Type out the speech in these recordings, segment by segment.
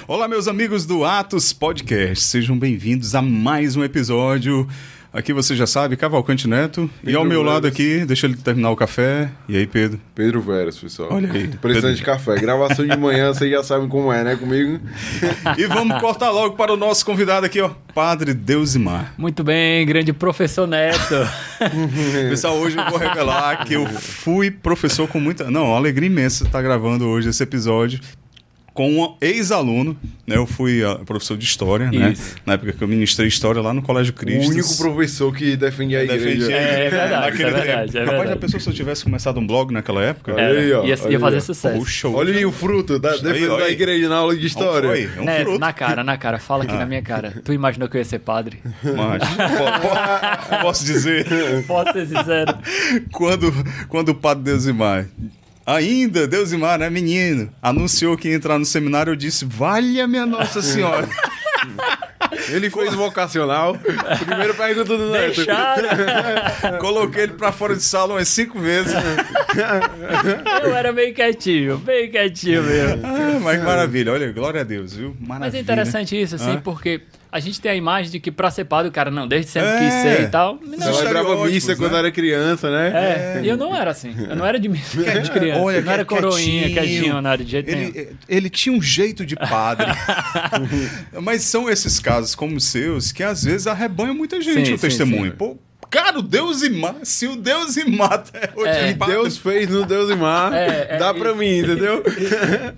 Olá, meus amigos do Atos Podcast, sejam bem-vindos a mais um episódio. Aqui você já sabe, Cavalcante Neto. Pedro e ao meu lado aqui, deixa ele terminar o café. E aí, Pedro? Pedro Veras, pessoal. Olha aí. Precisando de café. Gravação de manhã, vocês já sabem como é, né? Comigo. E vamos cortar logo para o nosso convidado aqui, ó. Padre Deusimar. Muito bem, grande professor Neto. Pessoal, hoje eu vou revelar que eu fui professor com muita... Não, uma alegria imensa estar gravando hoje esse episódio com um ex-aluno, né? Eu fui professor de História, né? Na época que eu ministrei História lá no Colégio Cristo. O único professor que defende a igreja. É verdade, é verdade. Rapaz, já pensou se eu tivesse começado um blog naquela época? Aí, ó, ia fazer sucesso. Puxa, olha aí o fruto da defesa da igreja na aula de História. É um Neto, fruto. na cara, fala aqui na minha cara. Tu imaginou que eu ia ser padre? Mas, posso dizer, Posso ser sincero. quando o Padre Deusimar... Ainda, Deusimar, né, menino? Anunciou que ia entrar no seminário, eu disse, valha minha Nossa Senhora. Ele fez vocacional. Primeiro pergunta do Neto. Deixaram. Coloquei ele pra fora de sala umas 5 vezes. Eu era bem quietinho mesmo. Mas maravilha, olha, glória a Deus, viu? Maravilha. Mas é interessante isso, assim, porque a gente tem a imagem de que pra ser padre o cara, não, desde sempre quis ser e tal. Não, Você celebrava missa quando era criança, né? e eu não era assim. Eu não era de criança. Olha, eu não era coroinha, quietinho, não era de jeito nenhum. Ele tinha um jeito de padre. Mas são esses casos como os seus que às vezes arrebanham muita gente no testemunho. Sim. Pô, cara, o Deusimar, se o Deusimar até hoje padre, Deus fez no Deusimar, dá pra mim, entendeu?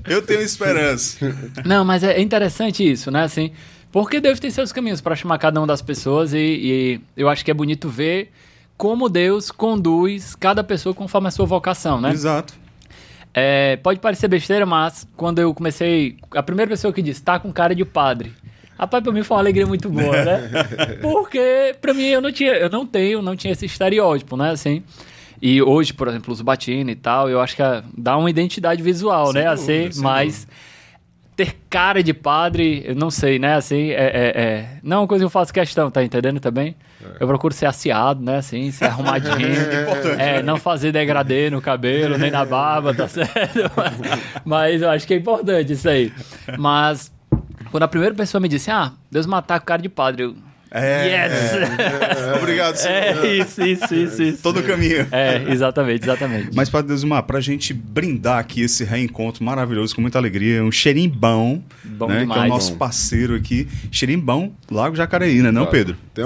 eu tenho esperança. Não, mas é interessante isso, né? Assim, porque Deus tem seus caminhos para chamar cada uma das pessoas e eu acho que é bonito ver como Deus conduz cada pessoa conforme a sua vocação, né? Exato. Pode parecer besteira, mas quando eu comecei, a primeira pessoa que disse, tá com cara de padre. Rapaz, pra mim foi uma alegria muito boa, né? Porque pra mim eu não tinha esse estereótipo, né? Assim, e hoje, por exemplo, os batina e tal, eu acho que dá uma identidade visual, né? Assim, mas ter cara de padre, eu não sei, né? Assim, não é uma coisa que eu faço questão, tá entendendo também? Eu procuro ser aciado, né? Assim, ser arrumadinho. Importante. Não fazer degradê no cabelo, nem na barba, tá certo? Mas eu acho que é importante isso aí. Mas quando a primeira pessoa me disse, Deus matar com cara de padre, eu... Yes! Obrigado, senhor. Isso. Todo o caminho. Exatamente. Mas, Padre Deusimar, pra gente brindar aqui esse reencontro maravilhoso, com muita alegria, um cheirinho bom, né, demais, que é o nosso parceiro aqui. Cheirinho bom, Lago Jacareí, né, não, Pedro? Tem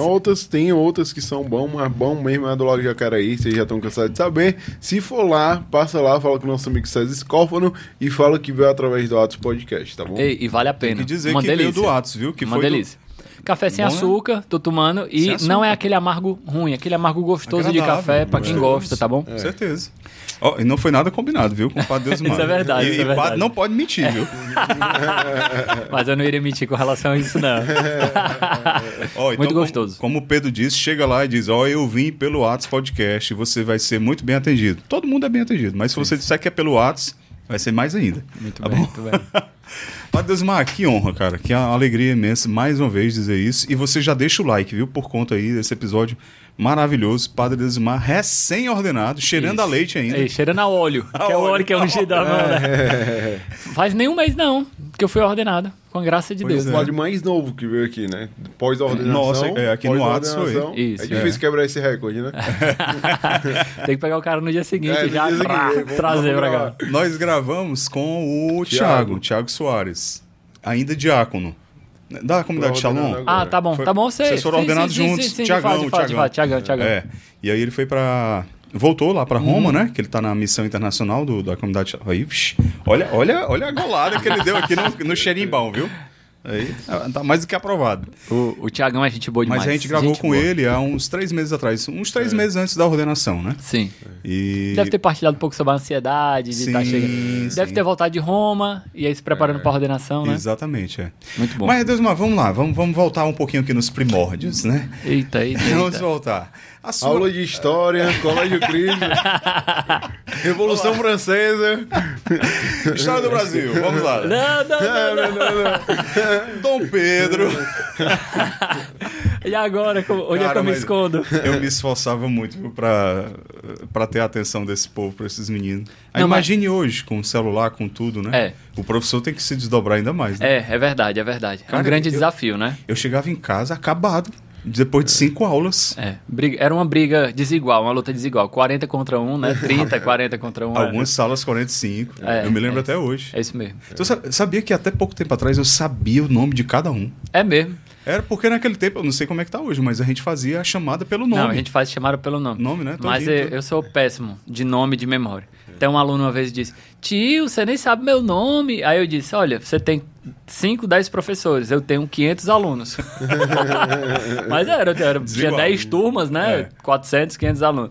outras que são bom, mas bom mesmo é do Lago Jacareí, vocês já estão cansados de saber. Se for lá, passa lá, fala com o nosso amigo César Scófano e fala que veio através do Atos Podcast, tá bom? E vale a pena. Tem que dizer uma que delícia. veio do Atos, viu? Que Uma foi delícia. Café sem açúcar, tô tomando. E não é aquele amargo ruim, aquele amargo gostoso agradável, de café pra quem gosta, tá bom? Com certeza. E não foi nada combinado, viu? Com o Padre Deusimar. Isso é verdade, E padre não pode mentir, viu? Mas eu não iria mentir com relação a isso, não. Então, muito gostoso. Como o Pedro disse, chega lá e diz, eu vim pelo Atos Podcast, você vai ser muito bem atendido. Todo mundo é bem atendido, mas se você disser que é pelo Atos, vai ser mais ainda. Muito tá bem, bom? muito bem. Padre Deusimar, que honra, cara. Que alegria imensa, mais uma vez, dizer isso. E você já deixa o like, viu? Por conta aí desse episódio maravilhoso. Padre Deusimar, recém-ordenado, cheirando a leite ainda. Cheirando a óleo, que é o óleo que é ungido da mão, né? Faz nem um mês, não, que eu fui ordenado. Com a graça de Deus. O padre mais novo que veio aqui, né? Pós-ordenação. Nossa, aqui no Atos foi. Isso, é difícil quebrar esse recorde, né? Tem que pegar o cara no dia seguinte já no dia seguinte, trazer pra cá. Nós gravamos com o Thiago Soares, ainda diácono. Da comunidade Shalom. Tá bom, Vocês foram ordenados juntos. Tiagão. E aí ele foi voltou lá pra Roma, né? Que ele tá na missão internacional da comunidade Shalom. Aí, olha a golada que ele deu aqui no cherimbão, viu? Aí, tá mais do que aprovado. O Tiagão é gente boa demais. Mas a gente gravou com ele há uns 3 meses atrás. Uns 3 meses antes da ordenação, né? Sim. E... Deve ter partilhado um pouco sobre a ansiedade de estar chegando. Deve ter voltado de Roma e aí se preparando para a ordenação, né? Exatamente, Muito bom. Mas, Deusimar, vamos lá. Vamos voltar um pouquinho aqui nos primórdios, né? Eita. Vamos voltar. Aula de História, Colégio Cristo, Revolução Francesa. História do Brasil, vamos lá. Não. Dom Pedro. E agora, onde é que eu me escondo? Eu me esforçava muito pra ter a atenção desse povo, pra esses meninos. Imagine hoje, com o celular, com tudo, né? O professor tem que se desdobrar ainda mais, né? É verdade. Cara, é um grande desafio, né? Eu chegava em casa acabado, depois de 5 aulas. Era uma briga desigual, uma luta desigual. 40 contra 1, né? 30, 40 contra 1. Algumas salas 45. Eu me lembro até hoje. É isso mesmo. Então, sabia que até pouco tempo atrás eu sabia o nome de cada um. É mesmo. Era porque naquele tempo, eu não sei como é que tá hoje, mas a gente fazia a chamada pelo nome. Não, a gente faz chamada pelo nome. Nome, né? Mas eu sou péssimo de nome e de memória. Então um aluno uma vez disse, tio, você nem sabe meu nome. Aí eu disse, olha, você tem 5, 10 professores, eu tenho 500 alunos. Mas tinha 10 turmas, né? 400, 500 alunos.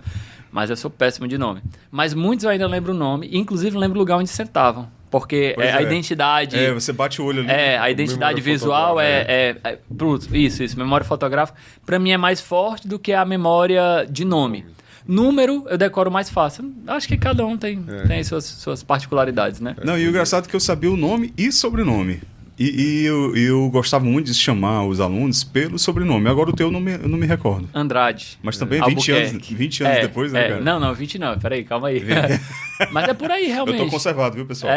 Mas eu sou péssimo de nome. Mas muitos eu ainda lembro o nome, inclusive lembro o lugar onde sentavam. Porque a identidade... você bate o olho ali. A identidade visual Isso, memória fotográfica. Pra mim é mais forte do que a memória de nome. Número eu decoro mais fácil. Acho que cada um tem suas particularidades, né? Não, e o engraçado é que eu sabia o nome e sobrenome. E eu gostava muito de chamar os alunos pelo sobrenome. Agora o teu eu não me recordo. Andrade. Mas também 20 anos depois, né, cara? Não, 20 não. Peraí, calma aí. Mas é por aí, realmente. Eu tô conservado, viu, pessoal?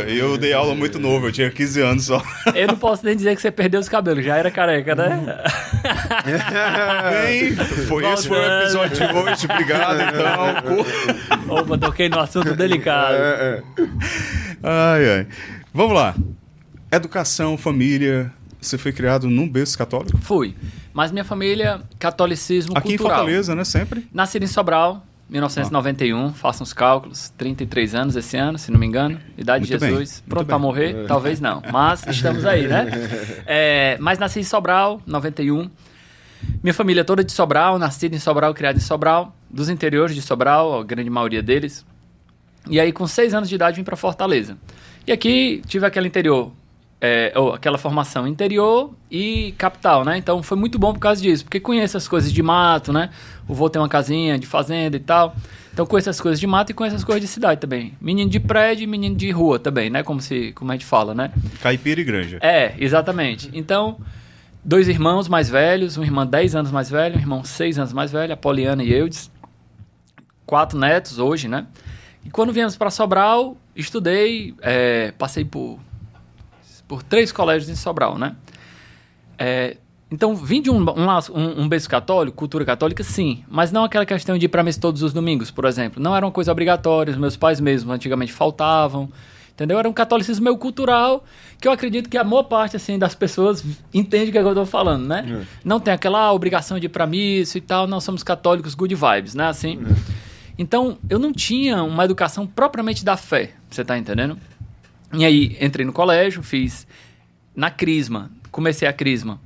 Eu dei aula muito novo, eu tinha 15 anos só. Eu não posso nem dizer que você perdeu os cabelos, já era careca, né? Bem, esse foi o episódio de hoje, obrigado, então. Opa, toquei no assunto delicado. Ai. Vamos lá. Educação, família, você foi criado num berço católico? Fui, mas minha família, catolicismo aqui cultural. Aqui em Fortaleza, né, sempre? Nascido em Sobral, 1991, façam os cálculos, 33 anos esse ano, se não me engano, idade muito de Jesus, pronto para morrer, talvez não, mas estamos aí, né? Mas nasci em Sobral, 91, minha família toda de Sobral, nascida em Sobral, criada em Sobral, dos interiores de Sobral, a grande maioria deles, e aí com 6 anos de idade vim para Fortaleza. E aqui tive aquele interior, aquela formação interior e capital, né? Então foi muito bom por causa disso, porque conheço as coisas de mato, né? O vô tem uma casinha de fazenda e tal. Então conheço as coisas de mato e conheço as coisas de cidade também. Menino de prédio e menino de rua também, né? Como a gente fala, né? Caipira e granja. Exatamente. Então, 2 irmãos mais velhos, uma irmã 10 anos mais velha, um irmão 6 anos mais velho, a Poliana e Eudes. 4 netos hoje, né? E quando viemos para Sobral, estudei, passei por 3 colégios em Sobral, né? Então, vim de um berço católico, cultura católica, sim, mas não aquela questão de ir para missa todos os domingos, por exemplo. Não era uma coisa obrigatória, os meus pais mesmo antigamente faltavam, entendeu? Era um catolicismo meio cultural, que eu acredito que a maior parte, assim, das pessoas entende o que eu estou falando, né? Não tem aquela obrigação de ir para missa e tal, nós somos católicos good vibes, né? Assim. Então, eu não tinha uma educação propriamente da fé, você tá entendendo? E aí, entrei no colégio, fiz na Crisma, comecei a Crisma.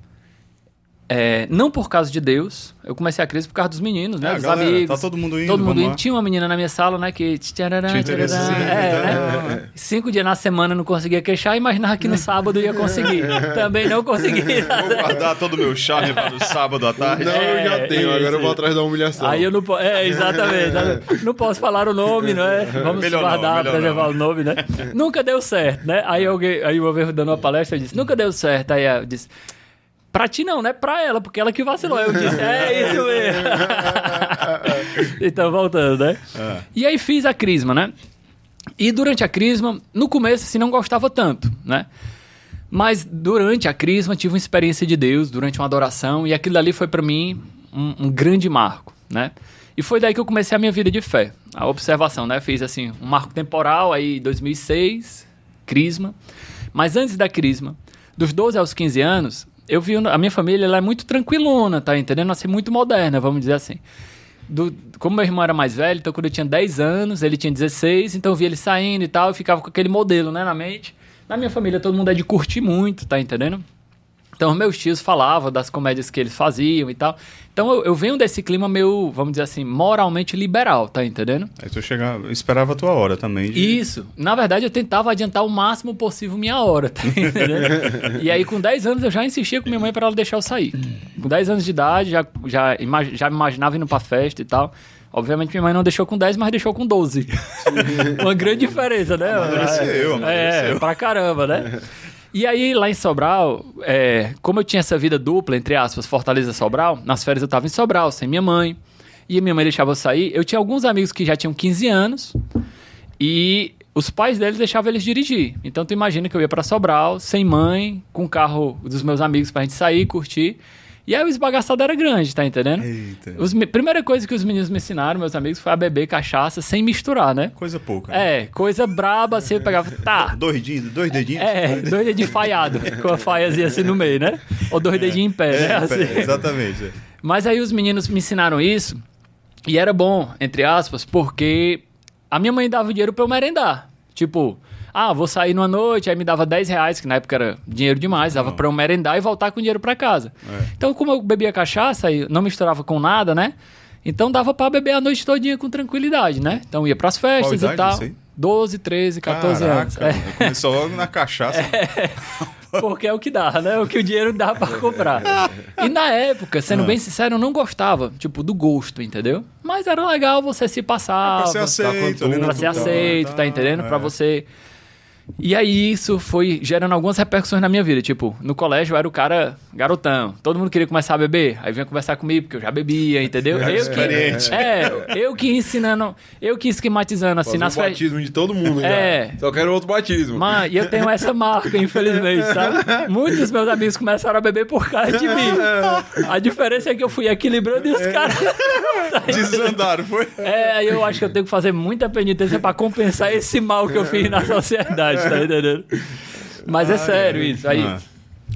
Não por causa de Deus, eu comecei a Crisma por causa dos meninos, né? Dos galera, amigos. tá todo mundo indo. Tinha uma menina na minha sala, né? Que né? 5 dias na semana não conseguia queixar, imaginava que no sábado ia conseguir. Também não consegui. Vou guardar todo o meu charme para o sábado à tarde. Não, eu já tenho, agora eu vou atrás da humilhação. Aí eu não posso. Exatamente. Não posso falar o nome, não é? Vamos guardar, preservar o nome, né? Nunca deu certo, né? Aí uma vez dando uma palestra, eu disse, nunca deu certo. Aí eu disse, pra ti não, né? Pra ela, porque ela que vacilou. Eu disse, isso mesmo. Então, voltando, né? E aí fiz a Crisma, né? E durante a Crisma, no começo, assim, não gostava tanto, né? Mas durante a Crisma, tive uma experiência de Deus, durante uma adoração, e aquilo ali foi pra mim um grande marco, né? E foi daí que eu comecei a minha vida de fé. A observação, né? Fiz, assim, um marco temporal, aí 2006, Crisma. Mas antes da Crisma, dos 12 aos 15 anos, eu vi a minha família, ela é muito tranquilona, tá entendendo? Assim, muito moderna, vamos dizer assim. Como meu irmão era mais velho, então quando eu tinha 10 anos, ele tinha 16, então eu via ele saindo e tal, eu ficava com aquele modelo, né, na mente. Na minha família, todo mundo é de curtir muito, tá entendendo? Então, meus tios falavam das comédias que eles faziam e tal. Então, eu venho desse clima meio, vamos dizer assim, moralmente liberal, tá entendendo? Aí tu esperava a tua hora também. Isso. Na verdade, eu tentava adiantar o máximo possível minha hora, tá entendendo? E aí, com 10 anos, eu já insistia com minha mãe para ela deixar eu sair. Com 10 anos de idade, já me imaginava indo pra festa e tal. Obviamente, minha mãe não deixou com 10, mas deixou com 12. Uma grande diferença, né? Amadureceu. Pra caramba, né? E aí, lá em Sobral, como eu tinha essa vida dupla, entre aspas, Fortaleza-Sobral, nas férias eu tava em Sobral, sem minha mãe. E a minha mãe deixava eu sair. Eu tinha alguns amigos que já tinham 15 anos. E os pais deles deixavam eles dirigir. Então, tu imagina que eu ia pra Sobral, sem mãe, com o carro dos meus amigos pra gente sair, curtir. E aí o esbagaçado era grande, tá entendendo? Eita. Primeira coisa que os meninos me ensinaram, meus amigos, foi a beber cachaça sem misturar, né? Coisa pouca. Né? Coisa braba, assim, eu pegava, tá. Dois dedinhos? Dois dedinhos falhados, com a faiazinha assim no meio, né? Ou dois dedinhos em pé, né? Assim. Exatamente. Mas aí os meninos me ensinaram isso, e era bom, entre aspas, porque a minha mãe dava o dinheiro pra eu merendar. Tipo... vou sair numa noite, aí me dava R$10, que na época era dinheiro demais, dava pra eu merendar e voltar com dinheiro pra casa. Então, como eu bebia cachaça e não misturava com nada, né? Então dava pra beber a noite todinha com tranquilidade, né? Então ia pras festas e tal. 12, 13, 14 anos. Começou logo na cachaça. Porque é o que dá, né? O que o dinheiro dá pra comprar. E na época, sendo bem sincero, eu não gostava, tipo, do gosto, entendeu? Mas era legal você se passar. Pra ser aceito. Pra ser aceito, tá entendendo? Pra você... E aí isso foi gerando algumas repercussões na minha vida. Tipo, no colégio eu era o cara garotão. Todo mundo queria começar a beber. Aí vinha conversar comigo, porque eu já bebia, entendeu? Eu que ensinando, eu que esquematizando assim nas festas. Batismo de todo mundo, já. Só quero outro batismo. Mas eu tenho essa marca, infelizmente, sabe? Muitos dos meus amigos começaram a beber por causa de mim. A diferença é que eu fui equilibrando e os caras... Desandaram, foi? Aí eu acho que eu tenho que fazer muita penitência pra compensar esse mal que eu fiz na sociedade. Tá entendendo? Mas é sério isso.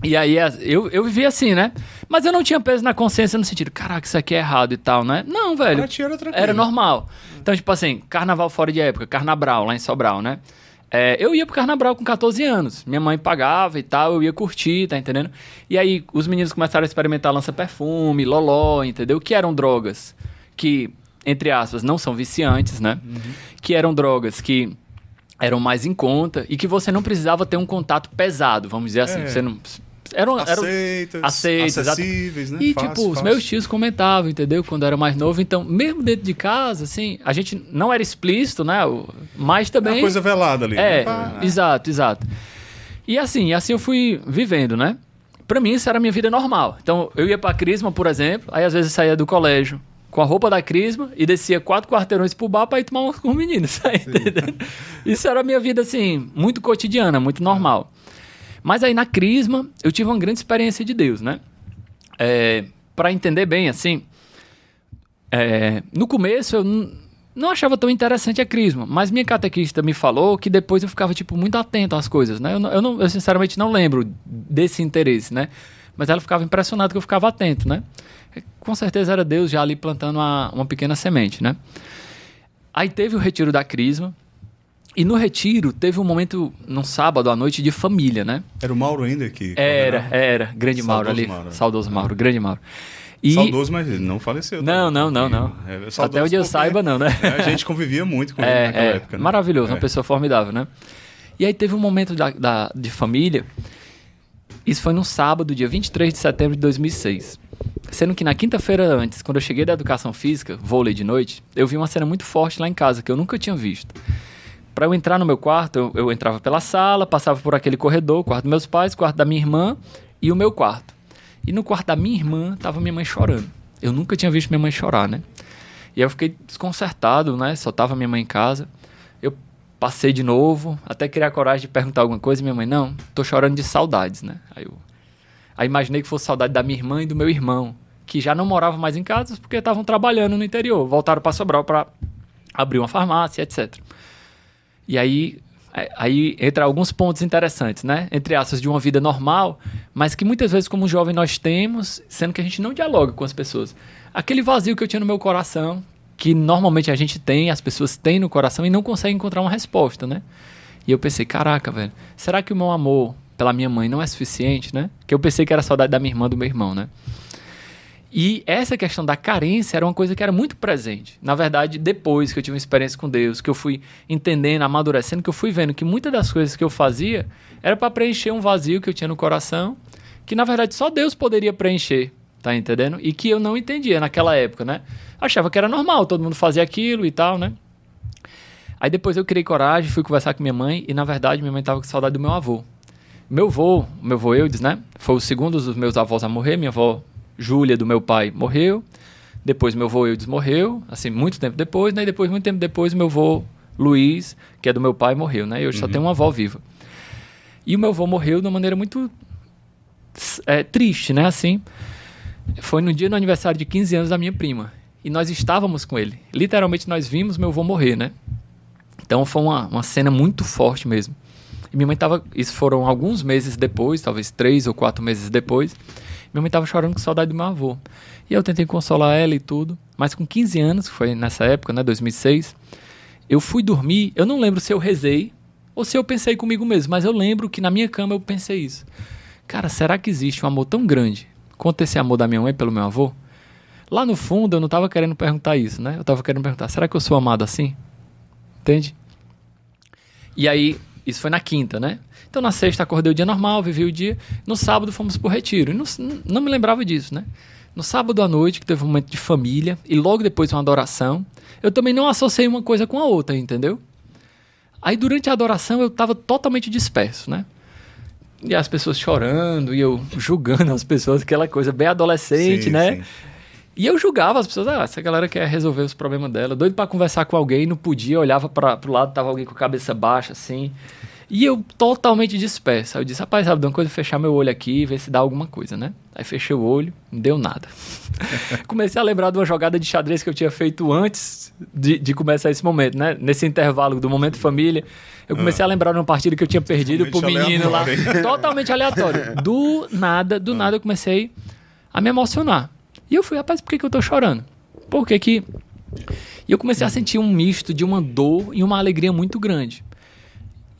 E aí eu vivia assim, né? Mas eu não tinha peso na consciência no sentido, caraca, isso aqui é errado e tal, né? Não, velho. Era normal. Então, tipo assim, carnaval fora de época, Carnabral, lá em Sobral, né? Eu ia pro Carnabral com 14 anos. Minha mãe pagava e tal, eu ia curtir, tá entendendo? E aí os meninos começaram a experimentar lança-perfume, loló, entendeu? Que eram drogas que, entre aspas, não são viciantes, né? Que eram drogas que eram mais em conta e que você não precisava ter um contato pesado, vamos dizer assim. Você não... Eram acessíveis, né? E, os meus tios comentavam, entendeu? Quando eu era mais novo. Então, mesmo dentro de casa, assim, a gente não era explícito, né? Mas também... Uma coisa velada ali. Exato. E assim eu fui vivendo, né? Pra mim, isso era a minha vida normal. Então, eu ia pra Crisma, por exemplo, aí às vezes eu saía do colégio com a roupa da Crisma e descia 4 quarteirões pro bar pra ir tomar umas com os meninos, tá entendendo? Isso era a minha vida, assim, muito cotidiana, muito normal. Mas aí na Crisma, eu tive uma grande experiência de Deus, né? Pra entender bem, assim, no começo eu não achava tão interessante a Crisma, mas minha catequista me falou que depois eu ficava, tipo, muito atento às coisas, né? Eu sinceramente não lembro desse interesse, né? Mas ela ficava impressionada que eu ficava atento, né? Com certeza era Deus já ali plantando uma pequena semente, né? Aí teve o retiro da Crisma. E no retiro teve um momento, num sábado à noite, de família, né? Era o Mauro ainda aqui? Era. Grande Mauro ali. Saudoso Mauro, grande Mauro. Saudoso, mas ele não faleceu. Não. Até onde eu saiba, não, né? A gente convivia muito com ele naquela época, né? Maravilhoso, uma pessoa formidável, né? E aí teve um momento de família. Isso foi no sábado, dia 23 de setembro de 2006. Sendo que na quinta-feira antes, quando eu cheguei da educação física, vôlei de noite, eu vi uma cena muito forte lá em casa, que eu nunca tinha visto. Para eu entrar no meu quarto, eu entrava pela sala, passava por aquele corredor, o quarto dos meus pais, o quarto da minha irmã e o meu quarto. E no quarto da minha irmã, tava minha mãe chorando. Eu nunca tinha visto minha mãe chorar, né? E aí eu fiquei desconcertado, né? Só tava minha mãe em casa. Eu passei de novo, até criar coragem de perguntar alguma coisa, e minha mãe, não, tô chorando de saudades, né? Aí imaginei que fosse saudade da minha irmã e do meu irmão, que já não moravam mais em casa porque estavam trabalhando no interior. Voltaram para Sobral para abrir uma farmácia, etc. E aí entra alguns pontos interessantes, né? Entre aspas, de uma vida normal, mas que muitas vezes como jovem nós temos, sendo que a gente não dialoga com as pessoas. Aquele vazio que eu tinha no meu coração, que normalmente a gente tem, as pessoas têm no coração e não conseguem encontrar uma resposta, né? E eu pensei, caraca, velho, será que o meu amor pela minha mãe não é suficiente, né? Que eu pensei que era saudade da minha irmã, do meu irmão, né? E essa questão da carência era uma coisa que era muito presente. Na verdade, depois que eu tive uma experiência com Deus, que eu fui entendendo, amadurecendo, que eu fui vendo que muitas das coisas que eu fazia era para preencher um vazio que eu tinha no coração, que na verdade só Deus poderia preencher, tá entendendo? E que eu não entendia naquela época, né? Achava que era normal, todo mundo fazia aquilo e tal, né? Aí depois eu criei coragem, fui conversar com minha mãe e na verdade minha mãe estava com saudade do meu avô. Meu avô Eudes, né? Foi o segundo dos meus avós a morrer. Minha avó Júlia, do meu pai, morreu. Depois meu avô Eudes morreu, assim, muito tempo depois, né? E depois, muito tempo depois, meu avô Luiz, que é do meu pai, morreu, né? E hoje só tenho uma avó viva. E o meu avô morreu de uma maneira muito triste, né? Assim, foi no dia do aniversário de 15 anos da minha prima. E nós estávamos com ele. Literalmente, nós vimos meu avô morrer, né? Então, foi uma cena muito forte mesmo. E minha mãe estava... Isso foram alguns meses depois, talvez 3 ou 4 meses depois. Minha mãe estava chorando com saudade do meu avô. E eu tentei consolar ela e tudo. Mas com 15 anos, que foi nessa época, né? 2006, eu fui dormir. Eu não lembro se eu rezei ou se eu pensei comigo mesmo. Mas eu lembro que na minha cama eu pensei isso. Cara, será que existe um amor tão grande quanto esse amor da minha mãe pelo meu avô? Lá no fundo, eu não estava querendo perguntar isso, né? Eu estava querendo perguntar, será que eu sou amado assim? Entende? E aí, isso foi na quinta, né? Então, na sexta, acordei o dia normal, vivi o dia. No sábado, fomos pro retiro. E não me lembrava disso, né? No sábado à noite, que teve um momento de família, e logo depois uma adoração, eu também não associei uma coisa com a outra, entendeu? Aí, durante a adoração, eu estava totalmente disperso, né? E as pessoas chorando, e eu julgando as pessoas, aquela coisa bem adolescente, né? Sim. E eu julgava as pessoas, essa galera quer resolver os problemas dela, doido pra conversar com alguém, não podia, olhava pro lado, tava alguém com a cabeça baixa, assim, e eu totalmente disperso. Aí eu disse, rapaz, sabe de uma coisa, fechar meu olho aqui e ver se dá alguma coisa, né? Aí fechei o olho, não deu nada. Comecei a lembrar de uma jogada de xadrez que eu tinha feito antes de começar esse momento, né? Nesse intervalo do momento família, eu comecei a lembrar de uma partida que eu tinha perdido pro menino lá, totalmente aleatório. Do nada eu comecei a me emocionar. E eu fui, rapaz, por que eu tô chorando? Por que que... E eu comecei a sentir um misto de uma dor e uma alegria muito grande.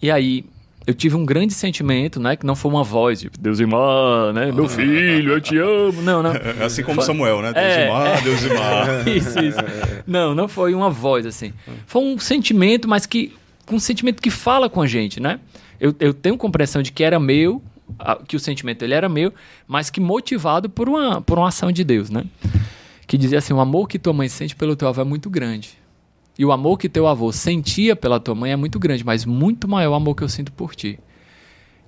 E aí, eu tive um grande sentimento, né? Que não foi uma voz, tipo, Deusimar, né? Meu filho, eu te amo. Não. Assim como Samuel, né? Deusimar, Deusimar. Isso. Não foi uma voz, assim. Foi um sentimento, mas um sentimento que fala com a gente, né? Eu tenho compreensão de que era meu, que o sentimento ele era meu, mas que motivado por uma ação de Deus, né? Que dizia assim, o amor que tua mãe sente pelo teu avô é muito grande. E o amor que teu avô sentia pela tua mãe é muito grande, mas muito maior o amor que eu sinto por ti.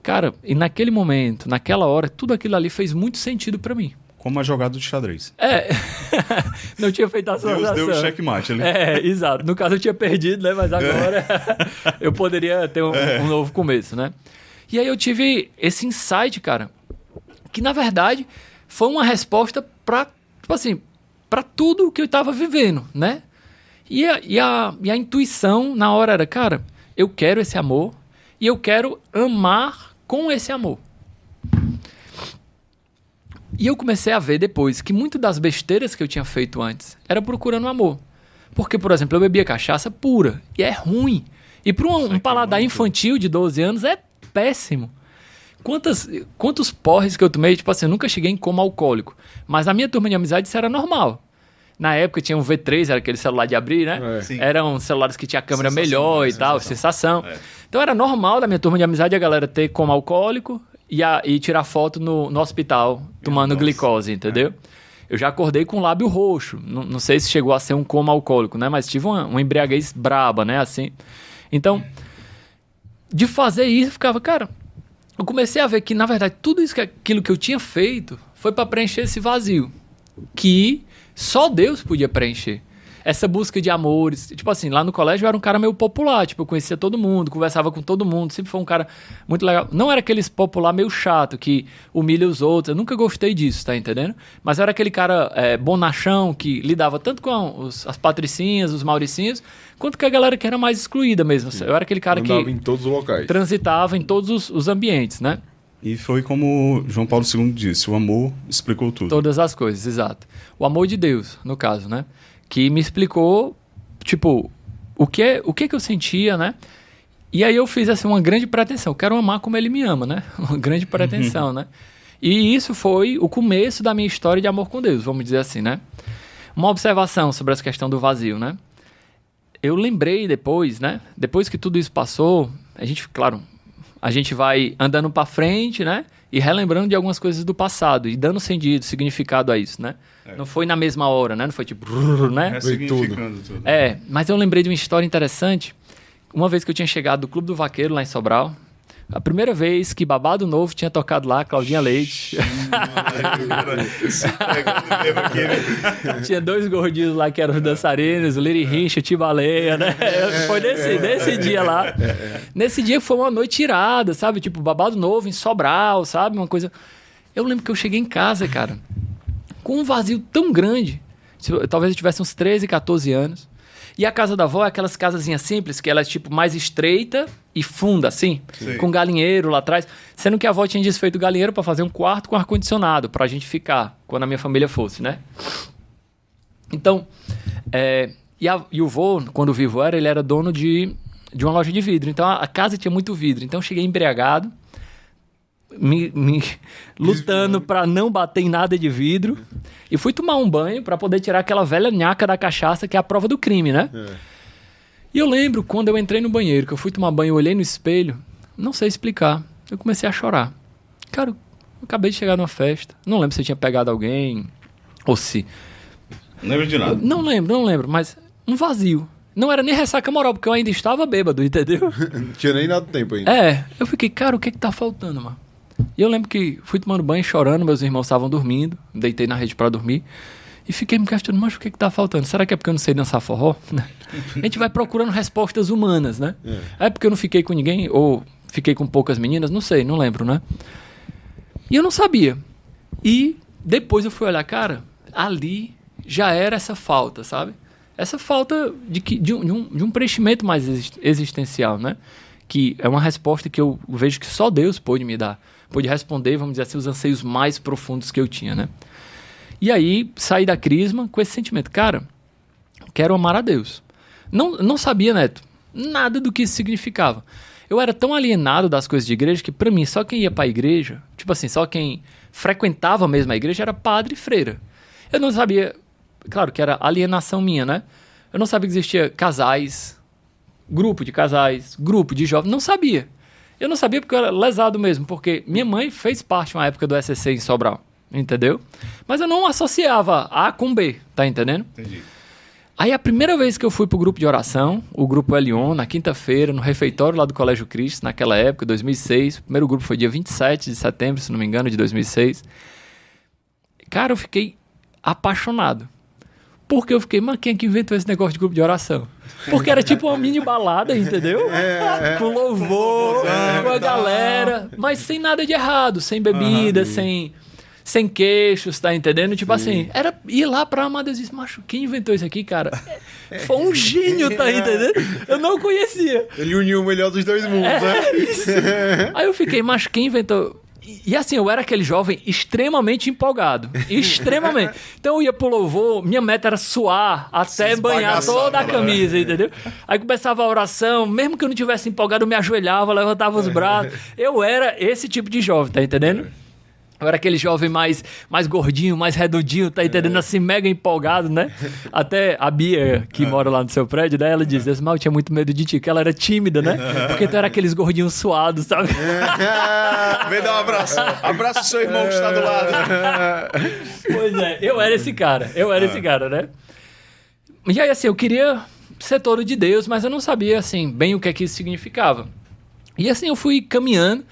Cara, e naquele momento, naquela hora, tudo aquilo ali fez muito sentido pra mim. Como a jogada de xadrez. Não tinha feito a associação. Deus deu o checkmate ali. Exato. No caso eu tinha perdido, né? Mas agora eu poderia ter um novo começo, né? E aí eu tive esse insight, cara, que na verdade foi uma resposta pra, tipo assim, pra tudo que eu tava vivendo, né? E a intuição na hora era, cara, eu quero esse amor e eu quero amar com esse amor. E eu comecei a ver depois que muito das besteiras que eu tinha feito antes era procurando amor. Porque, por exemplo, eu bebia cachaça pura e é ruim. E para um paladar infantil de 12 anos é péssimo. Quantos porres que eu tomei, tipo assim, eu nunca cheguei em coma alcoólico. Mas na minha turma de amizade isso era normal. Na época tinha um V3, era aquele celular de abrir, né? Eram celulares que tinha câmera melhor e tal, sensação. Então era normal da minha turma de amizade a galera ter coma alcoólico e tirar foto no hospital tomando glicose, entendeu? Eu já acordei com o lábio roxo. Não sei se chegou a ser um coma alcoólico, né? Mas tive uma embriaguez braba, né? Assim. Então, de fazer isso, eu ficava, cara... Eu comecei a ver que, na verdade, tudo isso, aquilo que eu tinha feito foi para preencher esse vazio. Que só Deus podia preencher. Essa busca de amores. Tipo assim, lá no colégio eu era um cara meio popular. Tipo, eu conhecia todo mundo, conversava com todo mundo. Sempre foi um cara muito legal. Não era aqueles popular meio chato, que humilha os outros. Eu nunca gostei disso, tá entendendo? Mas eu era aquele cara bonachão, que lidava tanto com as patricinhas, os mauricinhos, quanto com a galera que era mais excluída mesmo. Sim. Eu era aquele cara andava em todos os locais. Transitava em todos os ambientes, né? E foi como João Paulo II disse, o amor explicou tudo. Todas as coisas, exato. O amor de Deus, no caso, né? Que me explicou, tipo, o que eu sentia, né? E aí eu fiz, assim, uma grande pretensão. Eu quero amar como ele me ama, né? Uma grande pretensão, né? E isso foi o começo da minha história de amor com Deus, vamos dizer assim, né? Uma observação sobre essa questão do vazio, né? Eu lembrei depois, né? Depois que tudo isso passou, a gente vai andando para frente, né? E relembrando de algumas coisas do passado e dando sentido, significado a isso, né? Não foi na mesma hora, né? Não foi tipo, né? Ressignificando tudo. Mas eu lembrei de uma história interessante. Uma vez que eu tinha chegado do Clube do Vaqueiro lá em Sobral, A primeira vez que Babado Novo tinha tocado lá, Claudinha Leite. Tinha 2 gordinhos lá que eram os dançarinos, o Liri Rincha, o Tibaleia, né? Foi nesse dia lá. Nesse dia foi uma noite irada, sabe? Tipo, Babado Novo em Sobral, sabe? Uma coisa... Eu lembro que eu cheguei em casa, cara, com um vazio tão grande. Talvez eu tivesse uns 13, 14 anos. E a casa da avó é aquelas casazinhas simples, que ela é tipo mais estreita e funda, assim, sim, com galinheiro lá atrás. Sendo que a avó tinha desfeito o galinheiro para fazer um quarto com ar-condicionado, pra gente ficar, quando a minha família fosse, né? Então, e o vô, quando vivo era, ele era dono de uma loja de vidro. Então, a casa tinha muito vidro. Então, eu cheguei embriagado, lutando para não bater em nada de vidro, e fui tomar um banho para poder tirar aquela velha nhaca da cachaça, que é a prova do crime, né? E eu lembro quando eu entrei no banheiro, que eu fui tomar banho, eu olhei no espelho, não sei explicar, eu comecei a chorar. Cara, eu acabei de chegar numa festa, não lembro se eu tinha pegado alguém ou se... Não lembro de nada. Não lembro, mas um vazio. Não era nem ressaca moral, porque eu ainda estava bêbado, entendeu? Não tinha nem dado tempo ainda. Eu fiquei, cara, o que tá faltando, mano? E eu lembro que fui tomando banho, chorando, meus irmãos estavam dormindo, deitei na rede pra dormir, e fiquei me questionando, mas o que tá faltando? Será que é porque eu não sei dançar forró? A gente vai procurando respostas humanas, né? É porque eu não fiquei com ninguém, ou fiquei com poucas meninas, não sei, não lembro, né? E eu não sabia. E depois eu fui olhar, cara, ali já era essa falta, sabe? Essa falta de um preenchimento mais existencial, né? Que é uma resposta que eu vejo que só Deus pôde me dar. Pôde responder, vamos dizer assim, os anseios mais profundos que eu tinha, né? E aí, saí da crisma com esse sentimento. Cara, quero amar a Deus. Não sabia, Neto, nada do que isso significava. Eu era tão alienado das coisas de igreja que, pra mim, só quem ia pra igreja, tipo assim, só quem frequentava mesmo a igreja era padre e freira. Eu não sabia, claro que era alienação minha, né? Eu não sabia que existia casais, grupo de casais, grupo de jovens, não sabia. Eu não sabia porque eu era lesado mesmo, porque minha mãe fez parte uma época do SCC em Sobral, entendeu? Mas eu não associava A com B, tá entendendo? Entendi. Aí a primeira vez que eu fui pro grupo de oração, o grupo Elion, na quinta-feira, no refeitório lá do Colégio Cristo, naquela época, 2006, o primeiro grupo foi dia 27 de setembro, se não me engano, de 2006. Cara, eu fiquei apaixonado. Porque eu fiquei, mas quem é que inventou esse negócio de grupo de oração? Porque era tipo uma mini balada, entendeu? Com louvor, com a galera, mas sem nada de errado, sem bebida, sem queixos, tá entendendo? Tipo assim, era ir lá pra amar Deus e disse, macho, quem inventou isso aqui, cara? Foi um gênio, tá entendendo? Eu não conhecia. Ele uniu o melhor dos dois mundos, né? Isso. Aí eu fiquei, macho, quem inventou... E assim, eu era aquele jovem extremamente empolgado. Extremamente. Então eu ia pro louvor, minha meta era suar até banhar toda a camisa, entendeu? Aí começava a oração, mesmo que eu não tivesse empolgado, eu me ajoelhava, levantava os braços. Eu era esse tipo de jovem, tá entendendo? Eu era aquele jovem mais gordinho, mais redondinho, tá entendendo? Assim, mega empolgado, né? Até a Bia, que mora lá no seu prédio, né? Ela dizia assim, mas eu tinha muito medo de ti, que ela era tímida, né? Porque tu era aqueles gordinhos suados, sabe? Vem dar um abraço. Abraça o seu irmão que está do lado. Pois é, eu era esse cara, né? E aí, assim, eu queria ser todo de Deus, mas eu não sabia, assim, bem o que é que isso significava. E assim, eu fui caminhando.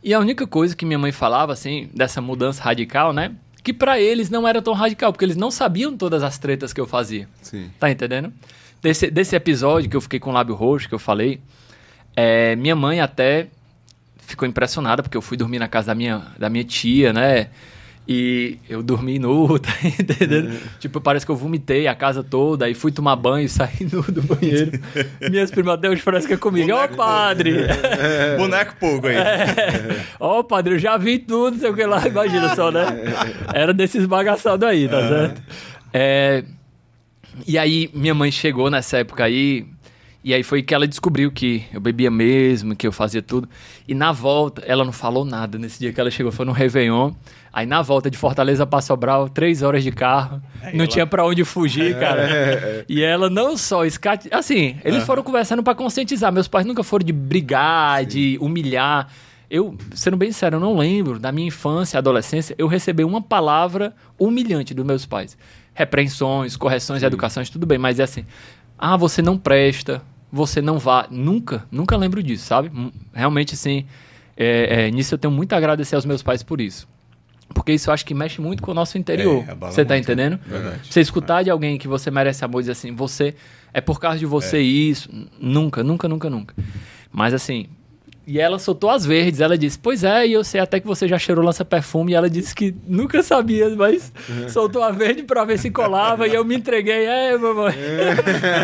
E a única coisa que minha mãe falava, assim, dessa mudança radical, né? Que pra eles não era tão radical, porque eles não sabiam todas as tretas que eu fazia. Sim. Tá entendendo? Desse episódio que eu fiquei com o lábio roxo, que eu falei, minha mãe até ficou impressionada, porque eu fui dormir na casa da minha tia, né? E eu dormi nu, tá entendendo? Tipo, parece que eu vomitei a casa toda, aí fui tomar banho e saí nu do banheiro. Minhas primas até hoje parecem que é comigo. Ó, padre! Boneco pouco aí. Ó, padre, eu já vi tudo, sei o que lá, imagina só, né? Era desses bagaçados aí, tá certo? E aí, minha mãe chegou nessa época aí, e aí foi que ela descobriu que eu bebia mesmo, que eu fazia tudo. E na volta, ela não falou nada nesse dia que ela chegou, foi no Réveillon. Aí na volta de Fortaleza para Sobral, 3 horas de carro, não tinha pra onde fugir, cara. E ela não só assim, eles foram conversando pra conscientizar. Meus pais nunca foram de brigar, de humilhar. Eu, sendo bem sincero, eu não lembro da minha infância, adolescência, eu recebi uma palavra humilhante dos meus pais. Repreensões, correções, educações, tudo bem, mas é assim, você não presta, você não vá. Nunca lembro disso, sabe? Realmente, assim, nisso eu tenho muito a agradecer aos meus pais por isso. Porque isso eu acho que mexe muito com o nosso interior. Você tá entendendo? Verdade. Você escutar de alguém que você merece amor e dizer assim, você... É por causa de você isso. Nunca. Mas assim... E ela soltou as verdes. Ela disse, pois é, e eu sei até que você já cheirou lança-perfume. E ela disse que nunca sabia, mas soltou a verde pra ver se colava. E eu me entreguei. Mamãe.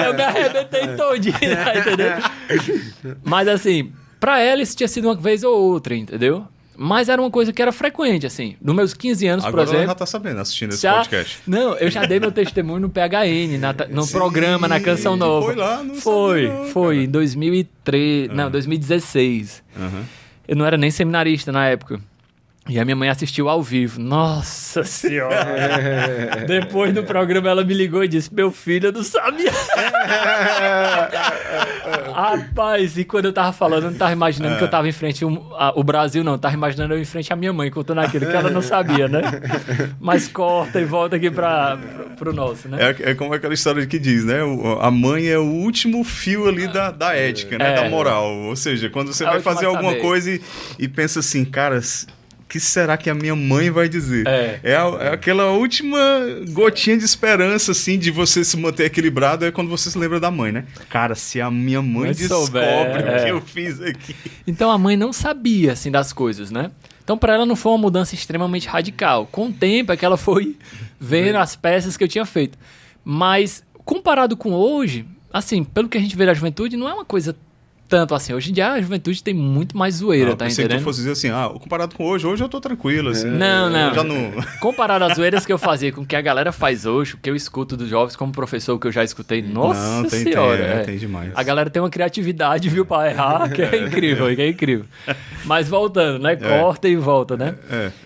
Eu me arrebentei todinho, tá entendendo? Mas assim, pra ela isso tinha sido uma vez ou outra, entendeu? Mas era uma coisa que era frequente, assim. Nos meus 15 anos, agora por exemplo... Agora ela já tá sabendo, assistindo esse podcast. Não, eu já dei meu testemunho no PHN, no programa, na Canção Nova. Foi lá, não Foi, sabia, foi, em 2003... Não, 2016. Eu não era nem seminarista na época. E a minha mãe assistiu ao vivo. Nossa Senhora! Depois do programa ela me ligou e disse, meu filho, eu não sabia. Rapaz, e quando eu tava falando, eu não tava imaginando que eu tava em frente ao Brasil, não. Eu tava imaginando eu em frente à minha mãe, contando aquilo que ela não sabia, né? Mas corta e volta aqui pro nosso, né? É como aquela história que diz, né? A mãe é o último fio ali da ética, né? Da moral. Ou seja, quando você vai fazer alguma coisa e pensa assim, cara... O que será que a minha mãe vai dizer? É aquela última gotinha de esperança, assim, de você se manter equilibrado, é quando você se lembra da mãe, né? Cara, se a minha mãe descobre o que eu fiz aqui... Então a mãe não sabia, assim, das coisas, né? Então pra ela não foi uma mudança extremamente radical. Com o tempo é que ela foi vendo as peças que eu tinha feito. Mas comparado com hoje, assim, pelo que a gente vê da juventude, não é uma coisa... Tanto assim, hoje em dia a juventude tem muito mais zoeira, tá entendendo? Se tu fosse dizer assim, comparado com hoje eu tô tranquilo, assim. Não. Já não... Comparado às zoeiras que eu fazia com o que a galera faz hoje, o que eu escuto dos jovens como professor, que eu já escutei, nossa senhora. Tem demais. A galera tem uma criatividade, viu, pra errar, que é incrível, Mas voltando, né? Corta e volta, né?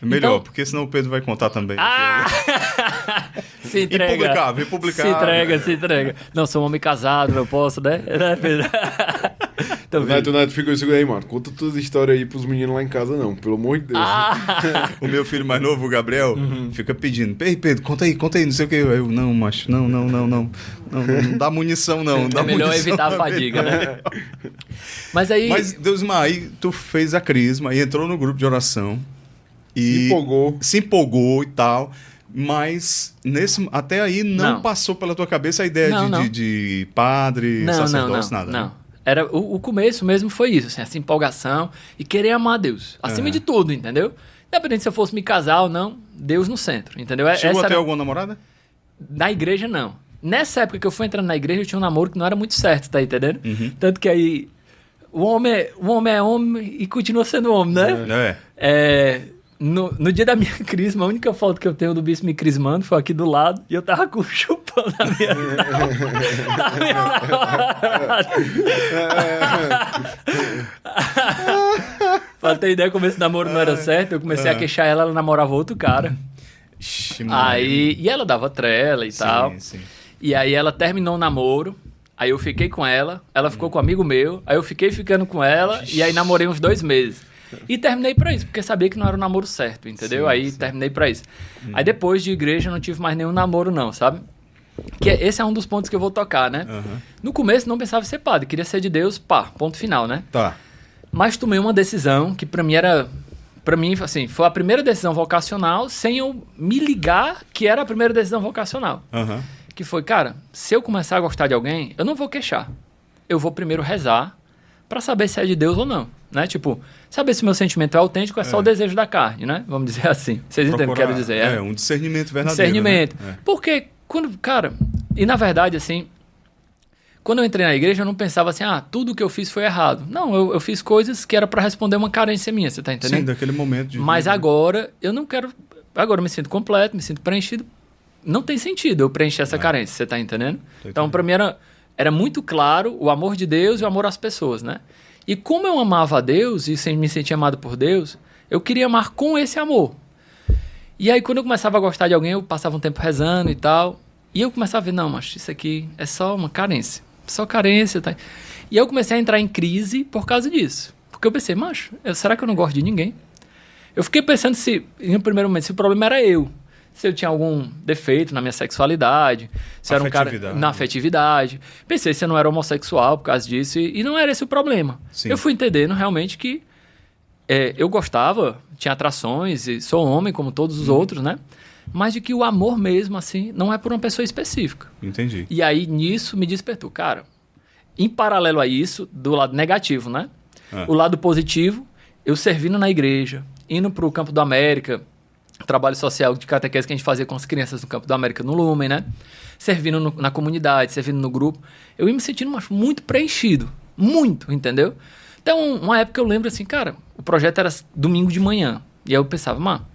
Melhor, então... porque senão o Pedro vai contar também. Se entrega. Republicável. Se entrega. Não, sou um homem casado, eu posso, né? Pedro? Neto, fica segura aí, mano. Conta todas as histórias aí pros meninos lá em casa, não. Pelo amor de Deus. O meu filho mais novo, o Gabriel, fica pedindo. Pedro, conta aí, não sei o que. Eu, não, macho, não. Não dá munição, não. É melhor evitar a fadiga, né? Mas Deusmar, aí tu fez a crisma, aí entrou no grupo de oração. E se empolgou e tal. Mas até aí não passou pela tua cabeça a ideia de padre, sacerdócio, nada. Não. Era, o começo mesmo foi isso, assim, essa empolgação e querer amar a Deus. Acima de tudo, entendeu? Independente se eu fosse me casar ou não, Deus no centro, entendeu? Chegou a ter alguma namorada? Na igreja, não. Nessa época que eu fui entrando na igreja, eu tinha um namoro que não era muito certo, tá entendendo? Tanto que aí, o homem é homem e continua sendo homem, né? No dia da minha crisma, a única foto que eu tenho do bispo me crismando foi aqui do lado e eu tava com o chupão na minha Pra ter ideia, como esse namoro não era certo, eu comecei a queixar ela namorava outro cara. E ela dava trela e tal. Sim. E aí ela terminou o namoro, aí eu fiquei com ela ficou com um amigo meu, aí eu fiquei ficando com ela e aí namorei uns 2 meses. E terminei pra isso, porque sabia que não era o namoro certo, entendeu? Terminei pra isso. Aí depois de igreja eu não tive mais nenhum namoro não, sabe? Que esse é um dos pontos que eu vou tocar, né? No começo não pensava em ser padre, queria ser de Deus, ponto final, né? Tá. Mas tomei uma decisão que pra mim, assim, foi a primeira decisão vocacional sem eu me ligar que era a primeira decisão vocacional. Que foi, cara, se eu começar a gostar de alguém, eu não vou queixar. Eu vou primeiro rezar pra saber se é de Deus ou não, né? Tipo, saber se o meu sentimento é autêntico, é só o desejo da carne, né? Vamos dizer assim. Vocês entendem o que eu quero dizer? Um discernimento verdadeiro. Discernimento. Né? Porque quando, cara, e na verdade, assim, quando eu entrei na igreja, eu não pensava assim, tudo que eu fiz foi errado. Não, eu fiz coisas que era pra responder uma carência minha, você tá entendendo? Sim, daquele momento de Mas vida. Agora, eu não quero... Agora eu me sinto completo, me sinto preenchido. Não tem sentido eu preencher essa carência, você tá entendendo? Então, pra mim era muito claro o amor de Deus e o amor às pessoas, né? E como eu amava a Deus e me sentia amado por Deus, eu queria amar com esse amor. E aí, quando eu começava a gostar de alguém, eu passava um tempo rezando e tal. E eu começava a ver, não, mas isso aqui é só uma carência. Só carência, tá? E eu comecei a entrar em crise por causa disso. Porque eu pensei, será que eu não gosto de ninguém? Eu fiquei pensando no primeiro momento, se o problema era eu. Se eu tinha algum defeito na minha sexualidade, se era um cara na afetividade. Pensei se eu não era homossexual por causa disso e não era esse o problema. Sim. Eu fui entendendo realmente que eu gostava, tinha atrações, e sou homem como todos os outros, né? Mas de que o amor mesmo, assim, não é por uma pessoa específica. Entendi. E aí, nisso, me despertou. Cara, em paralelo a isso, do lado negativo, né? O lado positivo, eu servindo na igreja, indo para o Campo do América, trabalho social de catequese que a gente fazia com as crianças no Campo do América, no Lumen, né? Servindo na comunidade, servindo no grupo. Eu ia me sentindo muito preenchido. Muito, entendeu? Então, uma época eu lembro assim, cara, o projeto era domingo de manhã. E aí eu pensava, mano,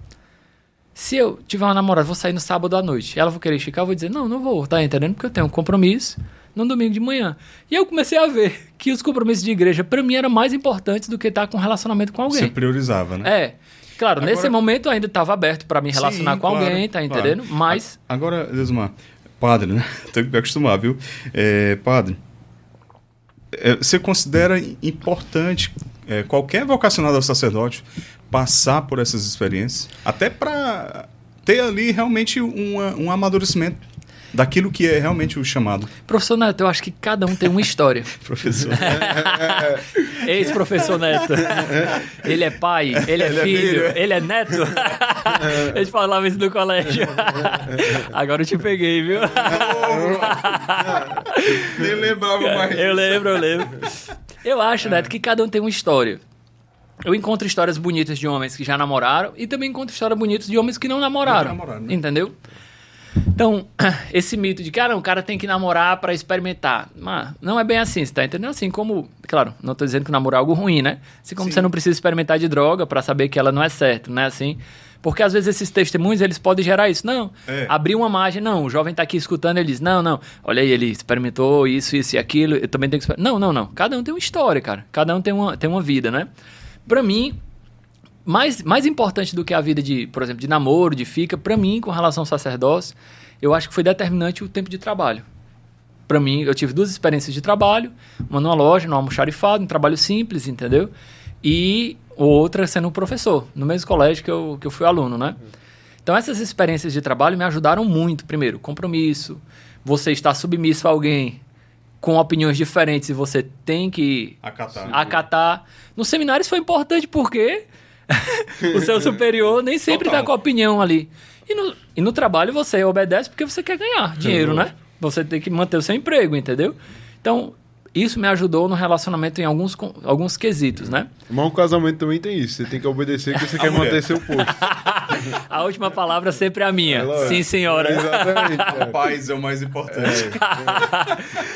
se eu tiver uma namorada, vou sair no sábado à noite. Ela vai querer esticar, eu vou dizer, não vou, tá entendendo? Porque eu tenho um compromisso no domingo de manhã. E eu comecei a ver que os compromissos de igreja, pra mim, eram mais importantes do que estar com relacionamento com alguém. Você priorizava, né? Claro, agora, nesse momento ainda estava aberto para me relacionar com alguém, tá entendendo? Claro. Mas... Agora, Deusmar, padre, né? Tem que me acostumar, viu? Padre, você considera importante qualquer vocacionado ao sacerdócio passar por essas experiências, até para ter ali realmente um amadurecimento daquilo que é realmente o chamado? Professor Neto, eu acho que cada um tem uma história. Professor. Ex-professor Neto. Ele é pai, ele é filho, ele é neto. A gente falava isso no colégio. Agora eu te peguei, viu? Nem lembrava mais. Eu lembro. Eu acho, Neto, que cada um tem uma história. Eu encontro histórias bonitas de homens que já namoraram e também encontro histórias bonitas de homens que não namoraram. Né? Entendeu? Então, esse mito de que o cara tem que namorar para experimentar. Mas não é bem assim, você tá entendendo? Assim como, claro, não tô dizendo que namorar é algo ruim, né? Assim como você não precisa experimentar de droga para saber que ela não é certa, não é assim? Porque às vezes esses testemunhos, eles podem gerar isso. Não, abrir uma margem, não, o jovem tá aqui escutando, ele diz, não, olha aí, ele experimentou isso e aquilo, eu também tenho que experimentar. Não, cada um tem uma história, cara. Cada um tem uma vida, né? Pra mim, mais importante do que a vida de, por exemplo, de namoro, de fica, pra mim, com relação ao sacerdócio, eu acho que foi determinante o tempo de trabalho. Pra mim, eu tive 2 experiências de trabalho, uma numa loja, num almoxarifado, um trabalho simples, entendeu? E outra sendo um professor, no mesmo colégio que eu fui aluno, né? Então, essas experiências de trabalho me ajudaram muito. Primeiro, compromisso, você estar submisso a alguém com opiniões diferentes e você tem que acatar. No seminário isso foi importante porque o seu superior nem sempre está com a opinião ali. E no trabalho você obedece porque você quer ganhar dinheiro, né? Você tem que manter o seu emprego, entendeu? Então, isso me ajudou no relacionamento em alguns quesitos, né? Mas um casamento também tem isso. Você tem que obedecer porque você quer manter seu posto. A última palavra sempre é a minha. Sim, senhora. Exatamente. A paz é o mais importante.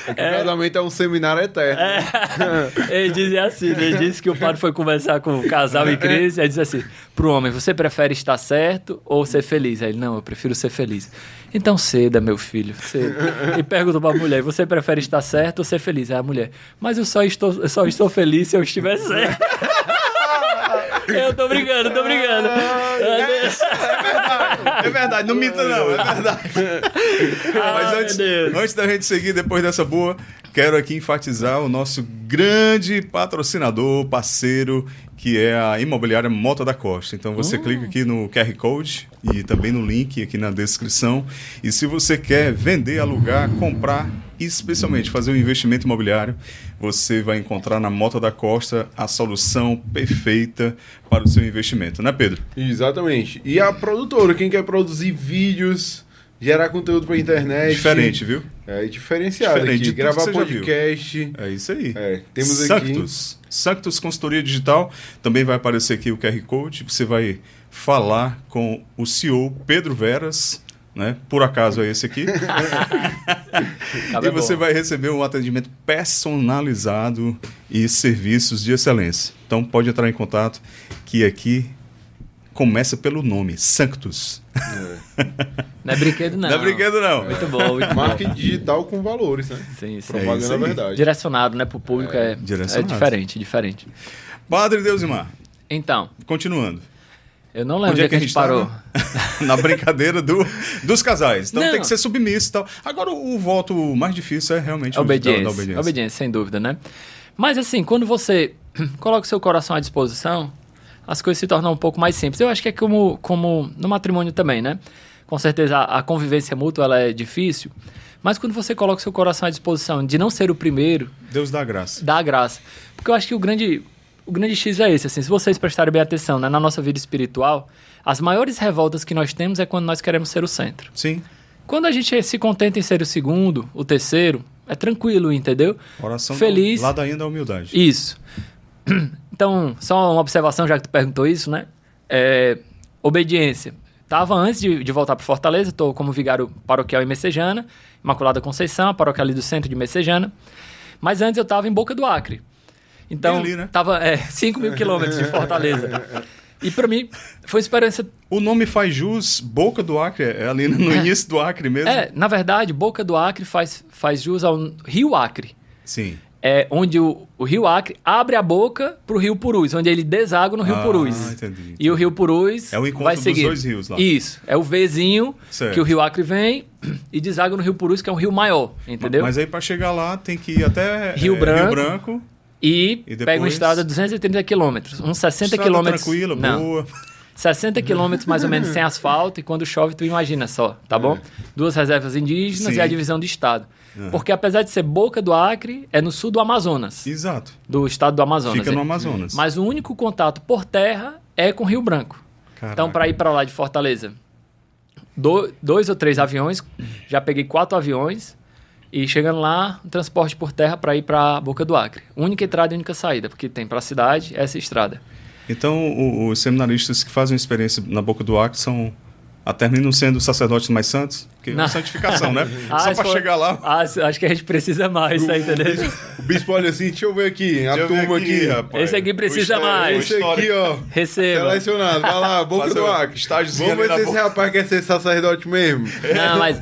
O casamento é um seminário eterno. Ele dizia assim, ele disse que o padre foi conversar com o casal em crise, aí disse assim, pro homem, você prefere estar certo ou ser feliz? Aí ele, não, eu prefiro ser feliz. Então ceda, meu filho. E perguntou pra mulher, você prefere estar certo ou ser feliz? Aí a mulher, mas eu só estou feliz se eu estiver certo. Eu tô brincando. É verdade, não minta não, é verdade. Mas antes da gente seguir, depois dessa boa, quero aqui enfatizar o nosso grande patrocinador, parceiro, que é a Imobiliária Mota da Costa. Então você clica aqui no QR Code e também no link aqui na descrição. E se você quer vender, alugar, comprar, especialmente fazer um investimento imobiliário, você vai encontrar na Mota da Costa a solução perfeita para o seu investimento, né, Pedro? Exatamente. E a produtora, quem quer produzir vídeos, gerar conteúdo para a internet. Diferente, viu? É diferenciado aqui. Gravar podcast. É isso aí. Temos Sanctus Consultoria Digital. Também vai aparecer aqui o QR Code. Você vai falar com o CEO Pedro Veras, né? Por acaso é esse aqui. E você vai receber um atendimento personalizado e serviços de excelência. Então pode entrar em contato, que aqui começa pelo nome, Sanctus. Não é brinquedo não. Não é brinquedo não. Muito bom. Marketing digital com valores, né? Sim. Propaganda é verdade. Direcionado, né, pro público é diferente. Padre Deusmar. Então. Continuando. Eu não lembro onde é que a gente parou. Na brincadeira dos casais. Então tem que ser submisso e tal. Agora o voto mais difícil é realmente a obediência. Obediência, sem dúvida, né? Mas assim, quando você coloca o seu coração à disposição, as coisas se tornam um pouco mais simples. Eu acho que é como no matrimônio também, né? Com certeza a convivência mútua ela é difícil, mas quando você coloca o seu coração à disposição de não ser o primeiro... Deus dá graça. Dá graça. Porque eu acho que o o grande X é esse, assim, se vocês prestarem bem atenção, né, na nossa vida espiritual, as maiores revoltas que nós temos é quando nós queremos ser o centro. Sim. Quando a gente se contenta em ser o segundo, o terceiro, é tranquilo, entendeu? Oração feliz. Ladainha da humildade. Isso. Então, só uma observação, já que tu perguntou isso, né? Obediência. Estava antes de voltar para Fortaleza, estou como vigário paroquial em Messejana, Imaculada Conceição, a paróquia ali do centro de Messejana. Mas antes eu estava em Boca do Acre. Então, ali, né? Estava 5 mil quilômetros de Fortaleza. E para mim, foi uma experiência... O nome faz jus, Boca do Acre, é ali no início do Acre mesmo? Na verdade, Boca do Acre faz jus ao Rio Acre. Sim. Onde o Rio Acre abre a boca para o Rio Purus, onde ele deságua no Rio Purus. Entendi. E o Rio Purus é o encontro vai seguir. Dos dois rios lá. Isso, é o Vzinho certo. Que o Rio Acre vem e deságua no Rio Purus, que é um rio maior, entendeu? Mas aí para chegar lá tem que ir até Rio Branco e depois... pega uma estrada de 230 quilômetros, uns 60 quilômetros. Tranquila, boa. 60 quilômetros mais ou menos sem asfalto, e quando chove tu imagina só, tá bom? 2 reservas indígenas e a divisão do estado. Porque apesar de ser Boca do Acre, é no sul do Amazonas. Exato. Do estado do Amazonas. Fica no Amazonas. Mas o único contato por terra é com Rio Branco. Caraca. Então, para ir para lá de Fortaleza, 2 ou 3 aviões, já peguei 4 aviões, e chegando lá, um transporte por terra para ir para Boca do Acre. Única entrada e única saída, porque tem para a cidade essa estrada. Então, os seminaristas que fazem experiência na Boca do Acre terminam sendo sacerdotes mais santos? Porque é santificação, né? Só para chegar lá. Acho que a gente precisa mais, tá entendendo? O bispo olha assim, deixa eu ver aqui, a turma aqui. Rapaz. Esse aqui precisa mais. Esse aqui, ó. Receba. Selecionado. Vai lá, Boca do Acre. Vamos ver se esse rapaz quer ser sacerdote mesmo. Não, mas...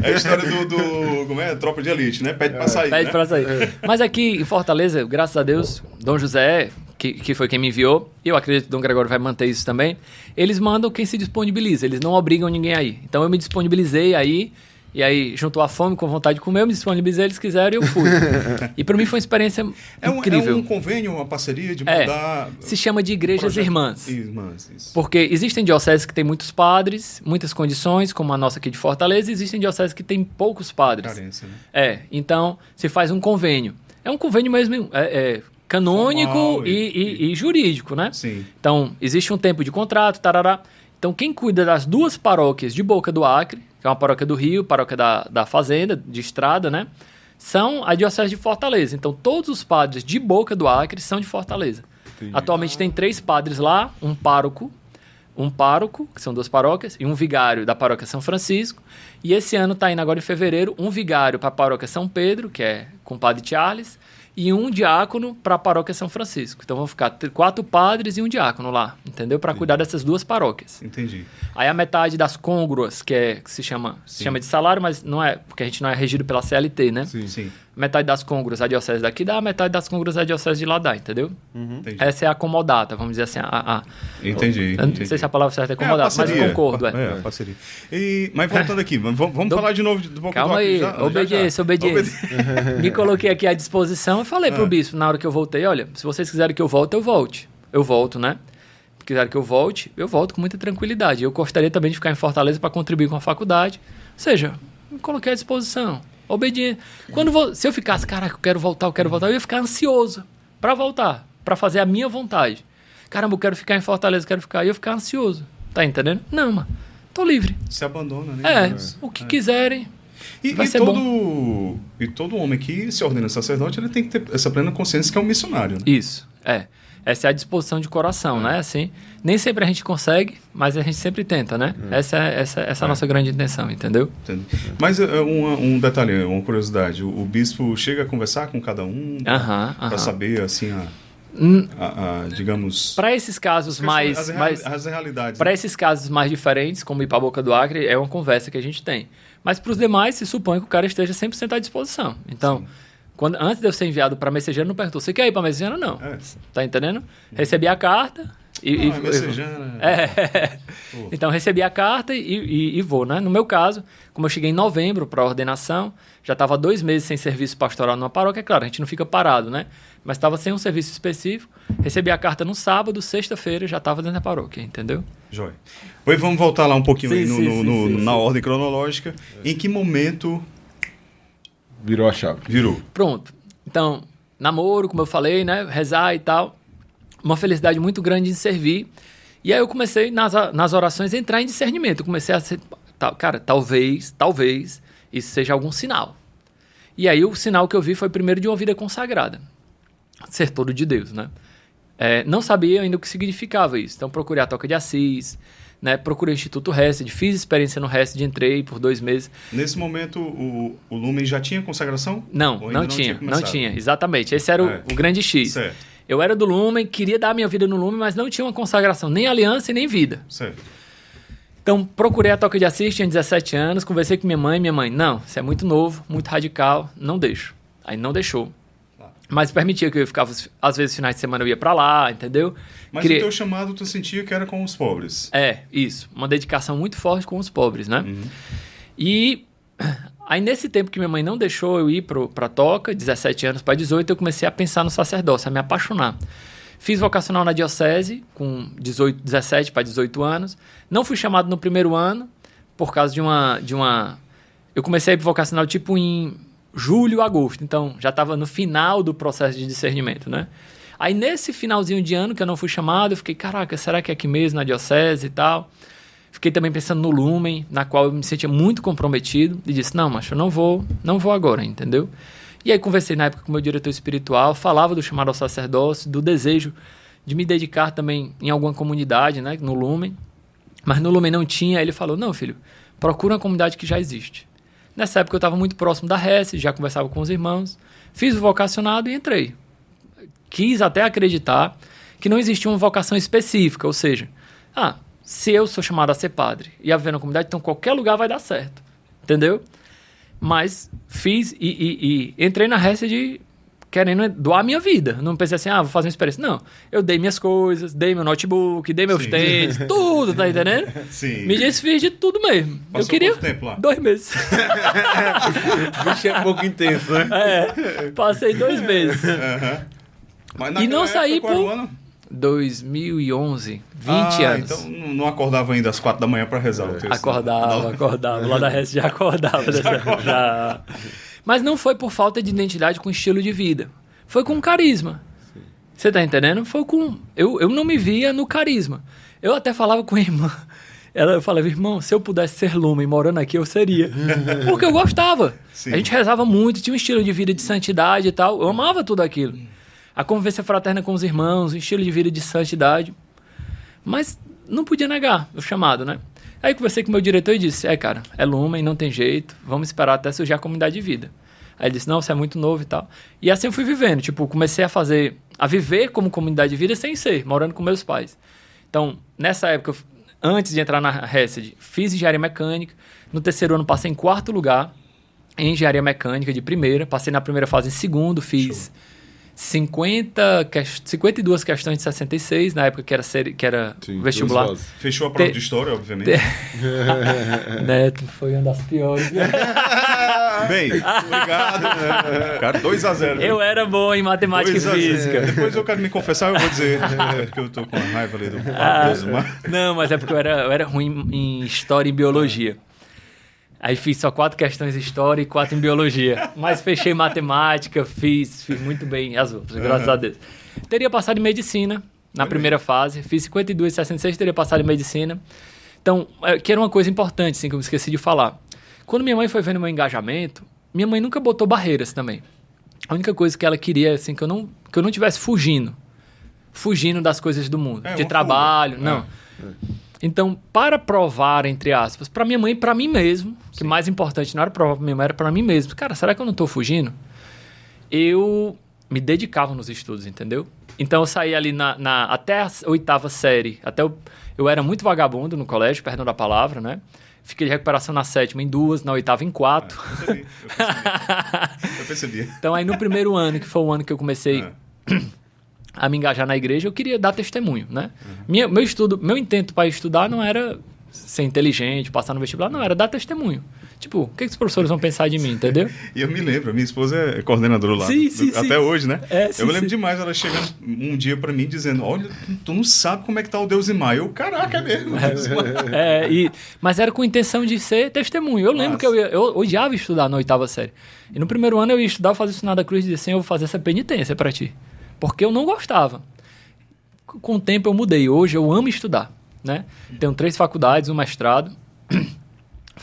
É a história do como é? Tropa de elite, né? Pede para sair. Pede para sair. Mas aqui em Fortaleza, graças a Deus, Dom José... Que foi quem me enviou, e eu acredito que o Dom Gregório vai manter isso também, eles mandam quem se disponibiliza, eles não obrigam ninguém a ir. Então eu me disponibilizei aí, e aí juntou a fome com vontade de comer, eu me disponibilizei, eles quiseram e eu fui. E para mim foi uma experiência incrível. É um convênio, uma parceria de mudar... Se chama de igrejas irmãs. Irmãs, isso. Porque existem dioceses que têm muitos padres, muitas condições, como a nossa aqui de Fortaleza, e existem dioceses que têm poucos padres. Carência, né? Então se faz um convênio. É um convênio mesmo... canônico formal e jurídico, né? Sim. Então, existe um tempo de contrato, tarará. Então, quem cuida das 2 paróquias de Boca do Acre, que é uma paróquia do Rio, paróquia da Fazenda, de Estrada, né? São a Diocese de Fortaleza. Então, todos os padres de Boca do Acre são de Fortaleza. Entendi. Atualmente tem 3 padres lá, um pároco, que são 2 paróquias, e um vigário da paróquia São Francisco. E esse ano está indo agora em fevereiro, um vigário para a paróquia São Pedro, que é com o padre Charles, e um diácono para a paróquia São Francisco. Então vão ficar 4 padres e um diácono lá, entendeu? Para cuidar dessas 2 paróquias. Entendi. Aí a metade das côngruas, que se chama de salário, mas não é, porque a gente não é regido pela CLT, né? Sim. Metade das côngruas a diocese daqui dá, metade das côngruas a diocese de lá dá, entendeu? Essa é a acomodata, vamos dizer assim. Entendi. Não sei se a palavra certa é acomodata, mas eu concordo. A parceria. Mas voltando aqui, vamos falar de novo do Boca Calma do Acre. aí, obediência. Me coloquei aqui à disposição e falei pro bispo, na hora que eu voltei, olha, se vocês quiserem que eu volte, eu volte. Eu volto, né? Se quiserem que eu volto com muita tranquilidade. Eu gostaria também de ficar em Fortaleza para contribuir com a faculdade. Ou seja, me coloquei à disposição. Obediente. Se eu ficasse, caraca, eu quero voltar, eu ia ficar ansioso para voltar, para fazer a minha vontade. Caramba, eu quero ficar em Fortaleza, eu ia ficar ansioso. Tá entendendo? Não, mano. Tô livre. Se abandona, né? O que quiserem. E todo homem que se ordena sacerdote, ele tem que ter essa plena consciência que é um missionário, né? Isso, Essa é a disposição de coração, né? Assim, nem sempre a gente consegue, mas a gente sempre tenta, né? Essa é a nossa grande intenção, entendeu? Entendi. Mas um detalhe, uma curiosidade. O bispo chega a conversar com cada um para saber, assim, digamos... Para esses casos as realidades. Para esses casos mais diferentes, como ir para a Boca do Acre, é uma conversa que a gente tem. Mas para os demais, se supõe que o cara esteja 100% à disposição. Então... Antes de eu ser enviado para Messejana, não perguntou, você quer ir para Messejana? Não. Tá entendendo? Recebi a carta Messejana. Então, recebi a carta e vou, né? No meu caso, como eu cheguei em novembro para a ordenação, já estava 2 meses sem serviço pastoral numa paróquia, é claro, a gente não fica parado, né? Mas estava sem um serviço específico. Recebi a carta no sábado, sexta-feira, já estava dentro da paróquia, entendeu? Joia. Pois vamos voltar lá um pouquinho na ordem cronológica. Em que momento... Virou a chave. Virou. Pronto. Então, namoro, como eu falei, né? Rezar e tal. Uma felicidade muito grande em servir. E aí eu comecei, nas orações, a entrar em discernimento. Eu comecei a ser... Cara, talvez isso seja algum sinal. E aí o sinal que eu vi foi primeiro de uma vida consagrada. Ser todo de Deus, né? Não sabia ainda o que significava isso. Então procurei a Toca de Assis, né? Procurei o Instituto Hesed, fiz experiência no Hesed, entrei por 2 meses. Nesse momento o Lumen já tinha consagração? Não tinha, exatamente. Esse era o grande X. Certo. Eu era do Lumen, queria dar minha vida no Lumen, mas não tinha uma consagração, nem aliança e nem vida. Certo. Então, procurei a Toca de Assis, tinha 17 anos, conversei com minha mãe, não, isso é muito novo, muito radical, não deixo. Aí não deixou. Mas permitia que eu ficava, às vezes, finais de semana eu ia pra lá, entendeu? Mas o teu chamado tu sentia que era com os pobres. Isso. Uma dedicação muito forte com os pobres, né? Uhum. E aí, nesse tempo que minha mãe não deixou eu ir pra Toca, 17 anos para 18, eu comecei a pensar no sacerdócio, a me apaixonar. Fiz vocacional na diocese, com 17 para 18 anos. Não fui chamado no primeiro ano, por causa de uma... Eu comecei a ir vocacional tipo em julho, agosto. Então, já estava no final do processo de discernimento, né? Aí, nesse finalzinho de ano que eu não fui chamado, eu fiquei, caraca, será que é aqui mesmo, na diocese e tal? Fiquei também pensando no Lumen, na qual eu me sentia muito comprometido. E disse, não, macho, eu não vou agora, entendeu? E aí conversei na época com o meu diretor espiritual, falava do chamado ao sacerdócio, do desejo de me dedicar também em alguma comunidade, né, no Lumen. Mas no Lumen não tinha, aí ele falou, não, filho, procura uma comunidade que já existe. Nessa época eu estava muito próximo da Hesed, já conversava com os irmãos, fiz o vocacionado e entrei. Quis até acreditar que não existia uma vocação específica, ou seja, se eu sou chamado a ser padre e haver na comunidade, então qualquer lugar vai dar certo, entendeu? Mas fiz e entrei na Hesed querendo doar a minha vida. Não pensei assim, vou fazer uma experiência. Não, eu dei minhas coisas, dei meu notebook, dei meus tênis, tudo, tá entendendo? Sim. Me desfiz de tudo mesmo. Passou eu queria quanto tempo lá? 2 meses. Bicho é um pouco intenso, né? Passei 2 meses. Mas e não saí por... ano? 2011, 20 anos. Então não acordava ainda às 4 da manhã para rezar o texto. Acordava. Lá da Hesed já acordava. Já. Mas não foi por falta de identidade com estilo de vida. Foi com carisma. Você tá entendendo? Foi com... Eu não me via no carisma. Eu até falava com a irmã. Eu falava, irmão, se eu pudesse ser Lumen morando aqui, eu seria. Porque eu gostava. Sim. A gente rezava muito, tinha um estilo de vida de santidade e tal. Eu amava tudo aquilo. A convivência fraterna com os irmãos, o estilo de vida de santidade. Mas não podia negar o chamado, né? Aí conversei com o meu diretor e disse, cara, é Lumen, não tem jeito, vamos esperar até surgir a comunidade de vida. Aí ele disse, não, você é muito novo e tal. E assim eu fui vivendo, comecei a viver como comunidade de vida sem ser, morando com meus pais. Então, nessa época, antes de entrar na Hesed, fiz engenharia mecânica. No 3º ano passei em 4º lugar em engenharia mecânica de primeira. Passei na primeira fase em 2º, fiz... 52 questões de 66, na época que era sim, vestibular. Fechou a prova de história, obviamente. Neto, foi uma das piores. Bem, obrigado. Cara, 2-0. Eu era bom em matemática e física. Depois eu quero me confessar, eu vou dizer que eu tô com raiva ali do Não, mas é porque eu era ruim em história e biologia. Aí fiz só 4 questões de história e 4 em biologia. Mas fechei matemática, fiz muito bem as outras, graças a Deus. Teria passado em medicina na primeira fase. Fiz 52 e 66, teria passado em medicina. Então, que era uma coisa importante, assim, que eu esqueci de falar. Quando minha mãe foi vendo meu engajamento, minha mãe nunca botou barreiras também. A única coisa que ela queria, assim, que eu não tivesse fugindo das coisas do mundo. De trabalho, não. Então, para provar, entre aspas, para minha mãe e para mim mesmo, que mais importante não era provar para minha mãe, era para mim mesmo. Cara, será que eu não estou fugindo? Eu me dedicava nos estudos, entendeu? Então, eu saí ali até a 8ª série. Eu era muito vagabundo no colégio, perdão da palavra, né? Fiquei de recuperação na 7ª em 2, na 8ª em 4. Eu percebi. Então, aí no primeiro ano, que foi o ano que eu comecei... a me engajar na igreja, eu queria dar testemunho, né? Meu intento para estudar não era ser inteligente, passar no vestibular, não, era dar testemunho Tipo, o que os professores vão pensar de mim, entendeu? E eu me lembro, minha esposa é coordenadora lá. Sim, até hoje, né? Eu me lembro demais ela chegando um dia pra mim dizendo, olha, tu não sabe como é que tá o Deusimar. Eu, caraca, é mesmo. Mas era com intenção de ser testemunho. Eu lembro que eu odiava estudar na 8ª série. E no primeiro ano eu ia estudar, eu fazia o sinal da cruz e dizia assim, eu vou fazer essa penitência pra ti. Porque eu não gostava. Com o tempo eu mudei. Hoje eu amo estudar, né? Tenho 3 faculdades, um mestrado,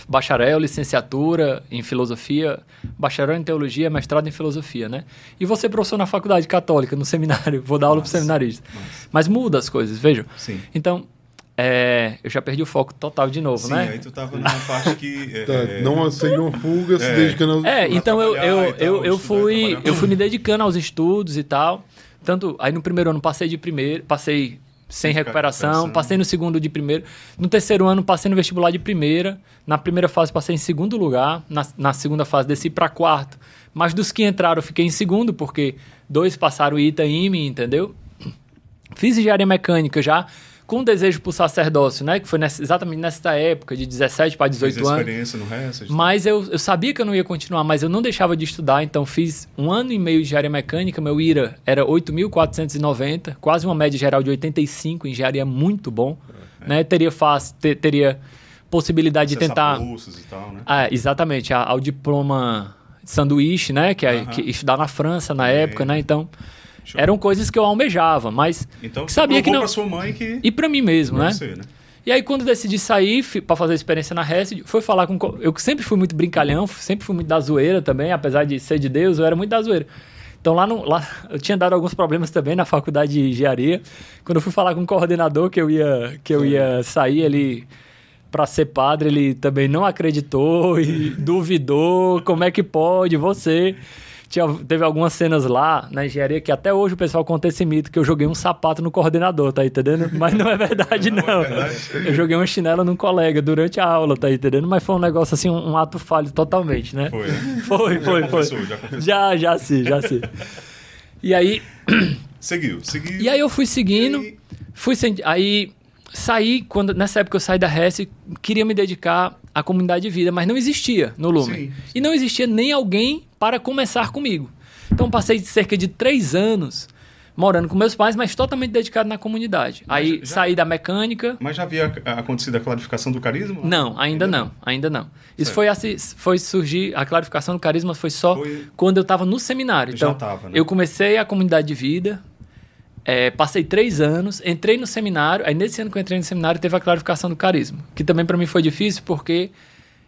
bacharel, licenciatura em filosofia, bacharel em teologia, mestrado em filosofia, né? E você professor na faculdade católica, no seminário, vou dar aula para seminarista. Mas muda as coisas, vejam. Sim. Então, eu já perdi o foco total de novo, né? Sim, aí tu tava numa parte que... não aceita uma fuga, se dedicando aos estudos. Então eu fui me dedicando aos estudos e tal. Tanto, aí no primeiro ano passei sem recuperação, passei no segundo de primeiro. No terceiro ano, passei no vestibular de primeira. Na primeira fase, passei em segundo lugar. Na segunda fase, desci para quarto. Mas dos que entraram, eu fiquei em segundo, porque 2 passaram ITA e IME, entendeu? Fiz engenharia mecânica já, com desejo por sacerdócio, né? Que foi exatamente nessa época, de 17 para 18 anos. Experiência no resto. Mas eu sabia que eu não ia continuar, mas eu não deixava de estudar, então fiz 1 ano e meio de engenharia mecânica, meu IRA era 8.490, quase uma média geral de 85, engenharia muito bom, né? Teria possibilidade de tentar... Bolsas e tal, né? Exatamente, ao diploma de sanduíche, né? Que estudar na França na época, né? Então... Show. Eram coisas que eu almejava, mas então, que sabia que não. Pra sua mãe que... E para mim mesmo, né? Você, né? E aí quando decidi sair para fazer a experiência na Hesed, foi falar com... Eu sempre fui muito brincalhão, sempre fui muito da zoeira também, apesar de ser de Deus, eu era muito da zoeira. Então lá eu tinha dado alguns problemas também na faculdade de engenharia. Quando eu fui falar com o coordenador que eu ia sair, ele... para ser padre, ele também não acreditou e duvidou, como é que pode você... Teve algumas cenas lá na engenharia que até hoje o pessoal conta esse mito que eu joguei um sapato no coordenador, tá entendendo? Mas não é verdade, não. Eu joguei uma chinela num colega durante a aula, tá entendendo? Mas foi um negócio assim, um ato falho totalmente, né? Foi. Já sim. E aí... Seguiu. E aí eu fui seguindo, aí saí, nessa época eu saí da Hesed, queria me dedicar à comunidade de vida, mas não existia no Lumen. Sim. E não existia nem alguém para começar comigo. Então passei cerca de 3 anos morando com meus pais, mas totalmente dedicado na comunidade. Aí saí da mecânica. Mas já havia acontecido a clarificação do carisma? Não, ainda não. Isso foi surgir, a clarificação do carisma foi quando eu estava no seminário. Então, né? Eu comecei a comunidade de vida, passei 3 anos, entrei no seminário, aí nesse ano que eu entrei no seminário teve a clarificação do carisma, que também para mim foi difícil porque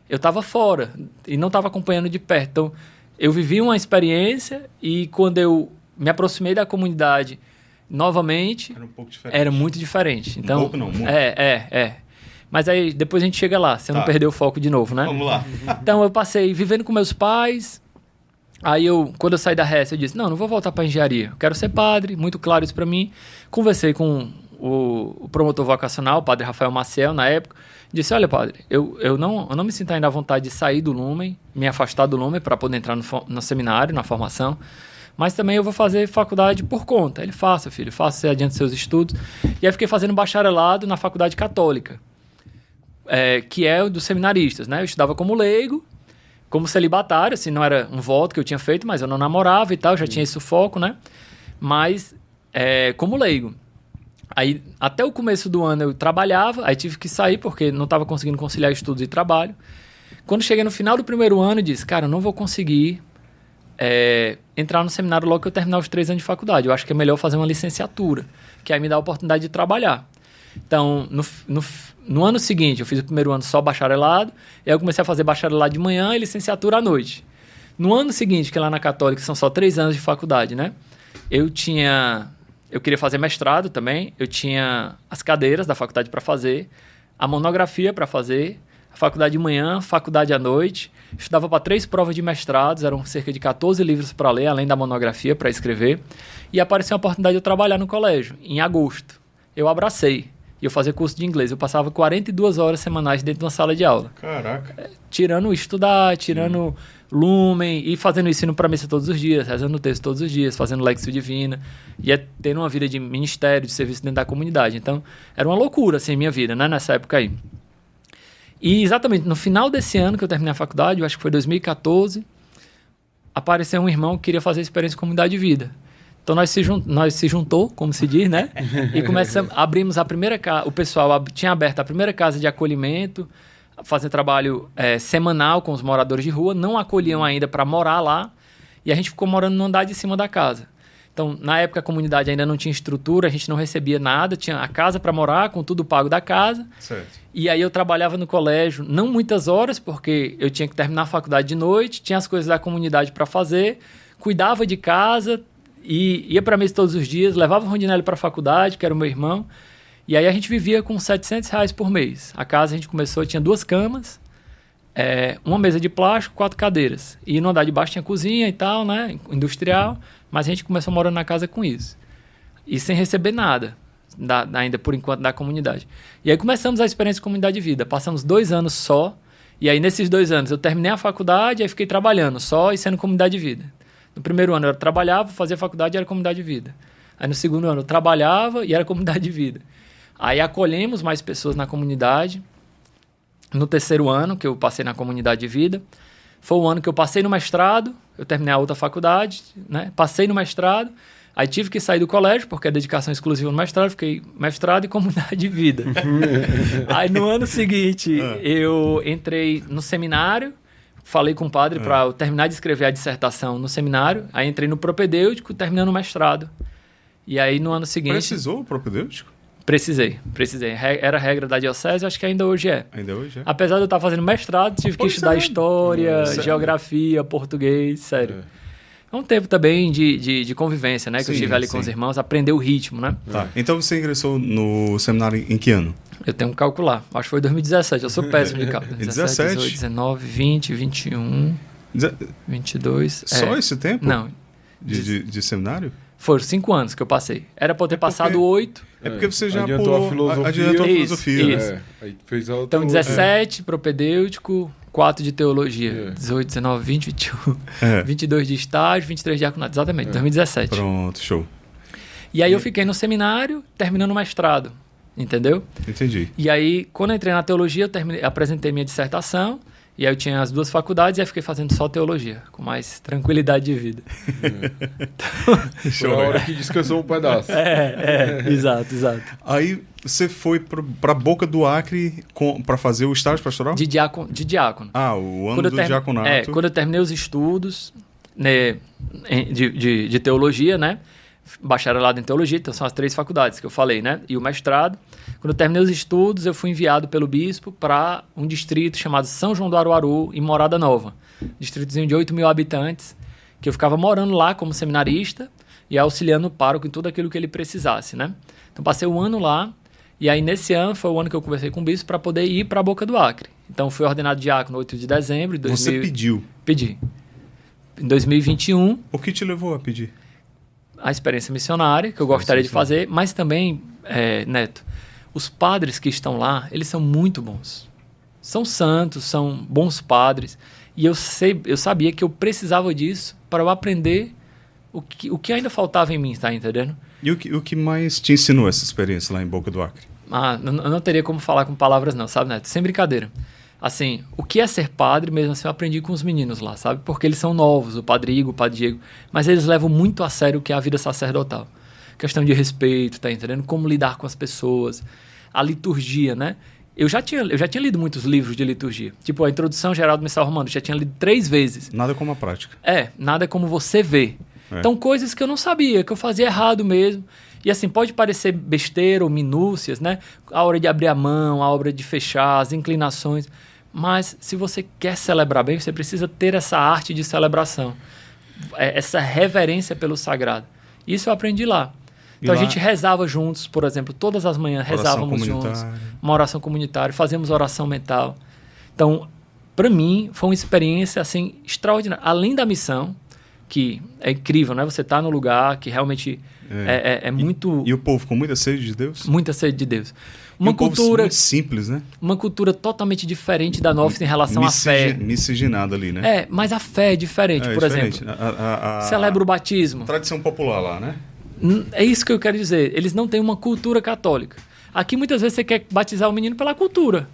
eu estava fora e não estava acompanhando de perto. Então, eu vivi uma experiência e quando eu me aproximei da comunidade novamente... Era um pouco diferente. Era muito diferente. Então, um pouco não, muito. Mas aí depois a gente chega lá, se eu não perder o foco de novo, né? Vamos lá. Então eu passei vivendo com meus pais, aí quando eu saí da Hesed, eu disse, não vou voltar para engenharia, eu quero ser padre, muito claro isso para mim. Conversei com o promotor vocacional, o padre Rafael Maciel, na época, disse, olha padre, eu não me sinto ainda à vontade de sair do Lumen, me afastar do Lumen para poder entrar no seminário, na formação, mas também eu vou fazer faculdade por conta. Ele, faça filho, faça, você adiante seus estudos. E aí fiquei fazendo bacharelado na faculdade católica, que é o dos seminaristas, né? Eu estudava como leigo, como celibatário, assim, não era um voto que eu tinha feito, mas eu não namorava e tal, já tinha esse foco, né? Mas como leigo. Aí, até o começo do ano eu trabalhava, aí tive que sair porque não estava conseguindo conciliar estudos e trabalho. Quando cheguei no final do primeiro ano, eu disse, cara, eu não vou conseguir entrar no seminário logo que eu terminar os 3 anos de faculdade. Eu acho que é melhor fazer uma licenciatura, que aí me dá a oportunidade de trabalhar. Então, no ano seguinte, eu fiz o primeiro ano só bacharelado, e aí eu comecei a fazer bacharelado de manhã e licenciatura à noite. No ano seguinte, que lá na Católica são só 3 anos de faculdade, né? Eu queria fazer mestrado também, eu tinha as cadeiras da faculdade para fazer, a monografia para fazer, a faculdade de manhã, faculdade à noite, estudava para 3 provas de mestrados, eram cerca de 14 livros para ler, além da monografia para escrever, e apareceu a oportunidade de eu trabalhar no colégio, em agosto. Eu abracei, e eu fazia curso de inglês, eu passava 42 horas semanais dentro de uma sala de aula. Caraca! Tirando estudar, tirando Lumen, e fazendo ensino para missa todos os dias, rezando o texto todos os dias, fazendo Lexio Divina, e tendo uma vida de ministério, de serviço dentro da comunidade. Então, era uma loucura, assim, minha vida, né, nessa época aí. E exatamente no final desse ano que eu terminei a faculdade, eu acho que foi 2014, apareceu um irmão que queria fazer experiência em comunidade de vida. Então nós se juntou, como se diz, né? E abrimos a primeira casa. O pessoal tinha aberto a primeira casa de acolhimento, fazer trabalho semanal com os moradores de rua, não acolhiam ainda para morar lá, e a gente ficou morando no andar de cima da casa. Então, na época, a comunidade ainda não tinha estrutura, a gente não recebia nada, tinha a casa para morar, com tudo pago da casa. Certo. E aí eu trabalhava no colégio, não muitas horas, porque eu tinha que terminar a faculdade de noite, tinha as coisas da comunidade para fazer, cuidava de casa, e ia para a mesa todos os dias, levava o Rondinelli para a faculdade, que era o meu irmão, e aí a gente vivia com R$700 por mês. A casa a gente começou, tinha 2 camas, uma mesa de plástico, 4 cadeiras. E no andar de baixo tinha cozinha e tal, né, industrial, mas a gente começou morando na casa com isso. E sem receber nada, ainda por enquanto, da comunidade. E aí começamos a experiência de comunidade de vida. Passamos 2 anos só, e aí nesses 2 anos eu terminei a faculdade, aí fiquei trabalhando só e sendo comunidade de vida. No primeiro ano eu trabalhava, fazia faculdade e era comunidade de vida. Aí no segundo ano eu trabalhava e era comunidade de vida. Aí acolhemos mais pessoas na comunidade. No terceiro ano que eu passei na comunidade de vida, foi o ano que eu passei no mestrado, eu terminei a outra faculdade, né? Passei no mestrado, aí tive que sair do colégio, porque é dedicação exclusiva no mestrado, fiquei mestrado e comunidade de vida. Aí no ano seguinte eu entrei no seminário, falei com o padre para eu terminar de escrever a dissertação no seminário, aí entrei no propedêutico, terminando o mestrado. E aí no ano seguinte... Precisou o propedêutico? Precisei. Era regra da diocese, acho que ainda hoje é. Ainda hoje é? Apesar de eu estar fazendo mestrado, tive que estudar história, geografia, português, sério. É um tempo também de convivência, né? Que eu estive ali com os irmãos, aprender o ritmo, né? Tá. Então você ingressou no seminário em que ano? Eu tenho que calcular. Acho que foi 2017, eu sou péssimo de cálculo. 17? 18, 19, 20, 21, 22... Só esse tempo? Não. De seminário? Foram 5 anos que eu passei. Era para eu ter passado 8. É porque você já adiantou pulou a filosofia. Isso. Aí fez a outra então, 17, propedêutico, 4 de teologia. 18, 19, 20, 21, 22 de estágio, 23 de diaconato. Exatamente, 2017. Pronto, show. E aí eu fiquei no seminário, terminando o mestrado. Entendeu? Entendi. E aí, quando eu entrei na teologia, eu apresentei minha dissertação. E aí eu tinha as 2 faculdades e aí fiquei fazendo só teologia, com mais tranquilidade de vida. Foi a hora que descansou um pedaço. Exato. Aí você foi para Boca do Acre para fazer o estágio pastoral? De diácono. Ah, o ano do diaconato. Quando eu terminei os estudos, né, de teologia, né? Bacharelado em teologia, então são as 3 faculdades que eu falei, né? E o mestrado. Quando eu terminei os estudos, eu fui enviado pelo bispo para um distrito chamado São João do Aruaru, em Morada Nova. Distritozinho de 8 mil habitantes, que eu ficava morando lá como seminarista e auxiliando o pároco em tudo aquilo que ele precisasse, né? Então passei um ano lá, e aí nesse ano foi o ano que eu conversei com o bispo para poder ir para a Boca do Acre. Então fui ordenado diácono no 8 de dezembro de 2000. Você pediu? Pedi. Em 2021... O que te levou a pedir? A experiência missionária, que eu gostaria de fazer, mas também, Neto, os padres que estão lá, eles são muito bons. São santos, são bons padres, e eu sabia que eu precisava disso para eu aprender o que ainda faltava em mim, tá entendendo? E o que mais te ensinou essa experiência lá em Boca do Acre? Eu não teria como falar com palavras não, sabe, Neto? Sem brincadeira. Assim, o que é ser padre, mesmo assim, eu aprendi com os meninos lá, sabe? Porque eles são novos, o Padre Igor, o Padre Diego, mas eles levam muito a sério o que é a vida sacerdotal. Questão de respeito, tá entendendo? Como lidar com as pessoas, a liturgia, né? Eu já tinha lido muitos livros de liturgia. Tipo, a Introdução Geral do Missal Romano, eu já tinha lido 3 vezes. Nada como a prática. Nada como você vê. Então, coisas que eu não sabia, que eu fazia errado mesmo. E assim, pode parecer besteira ou minúcias, né? A hora de abrir a mão, a hora de fechar, as inclinações. Mas se você quer celebrar bem, você precisa ter essa arte de celebração. Essa reverência pelo sagrado. Isso eu aprendi lá. Então a gente rezava juntos, por exemplo, todas as manhãs rezávamos juntos. Uma oração comunitária, fazíamos oração mental. Então, para mim, foi uma experiência assim, extraordinária. Além da missão, que é incrível, né? Você está no lugar que realmente é muito... E o povo com muita sede de Deus? Muita sede de Deus. Uma cultura muito simples, né? Uma cultura totalmente diferente da nossa em relação à fé. Miscigenada ali, né? Mas a fé é diferente, por exemplo. Celebra o batismo. Tradição popular lá, né? É isso que eu quero dizer. Eles não têm uma cultura católica. Aqui muitas vezes você quer batizar o menino pela cultura.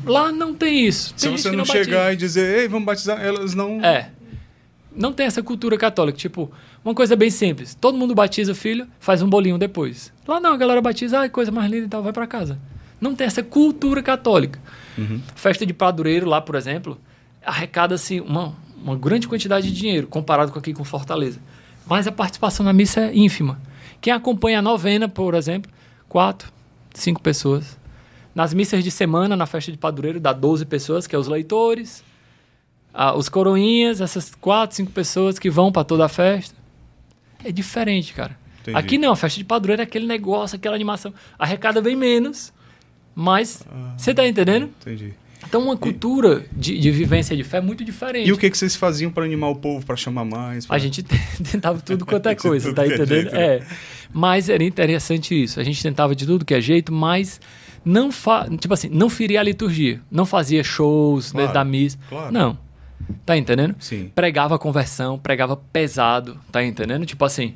Lá não tem isso. Se você não chegar e dizer, ei, vamos batizar, elas não... Não tem essa cultura católica. Tipo, uma coisa bem simples. Todo mundo batiza o filho, faz um bolinho depois. Lá não, a galera batiza, coisa mais linda e tal, vai pra casa. Não tem essa cultura católica. Festa de padroeiro lá, por exemplo, arrecada assim, uma grande quantidade de dinheiro comparado com aqui com Fortaleza. Mas a participação na missa é ínfima. Quem acompanha a novena, por exemplo, 4, 5 pessoas. Nas missas de semana, na festa de padroeiro, dá 12 pessoas, que é os leitores, os coroinhas, essas 4, 5 pessoas que vão para toda a festa. É diferente, cara. Entendi. Aqui não, a festa de padroeiro é aquele negócio, aquela animação. Arrecada bem menos, mas você tá entendendo? Entendi. Então, uma cultura de vivência de fé é muito diferente. E o que vocês faziam para animar o povo, para chamar mais? A gente tentava tudo quanto é coisa, tá entendendo? Jeito, né? Mas era interessante isso. A gente tentava de tudo que é jeito, mas não feria a liturgia. Não fazia shows da missa. Claro. Não. Tá entendendo? Sim. Pregava a conversão, pregava pesado, tá entendendo? Tipo assim,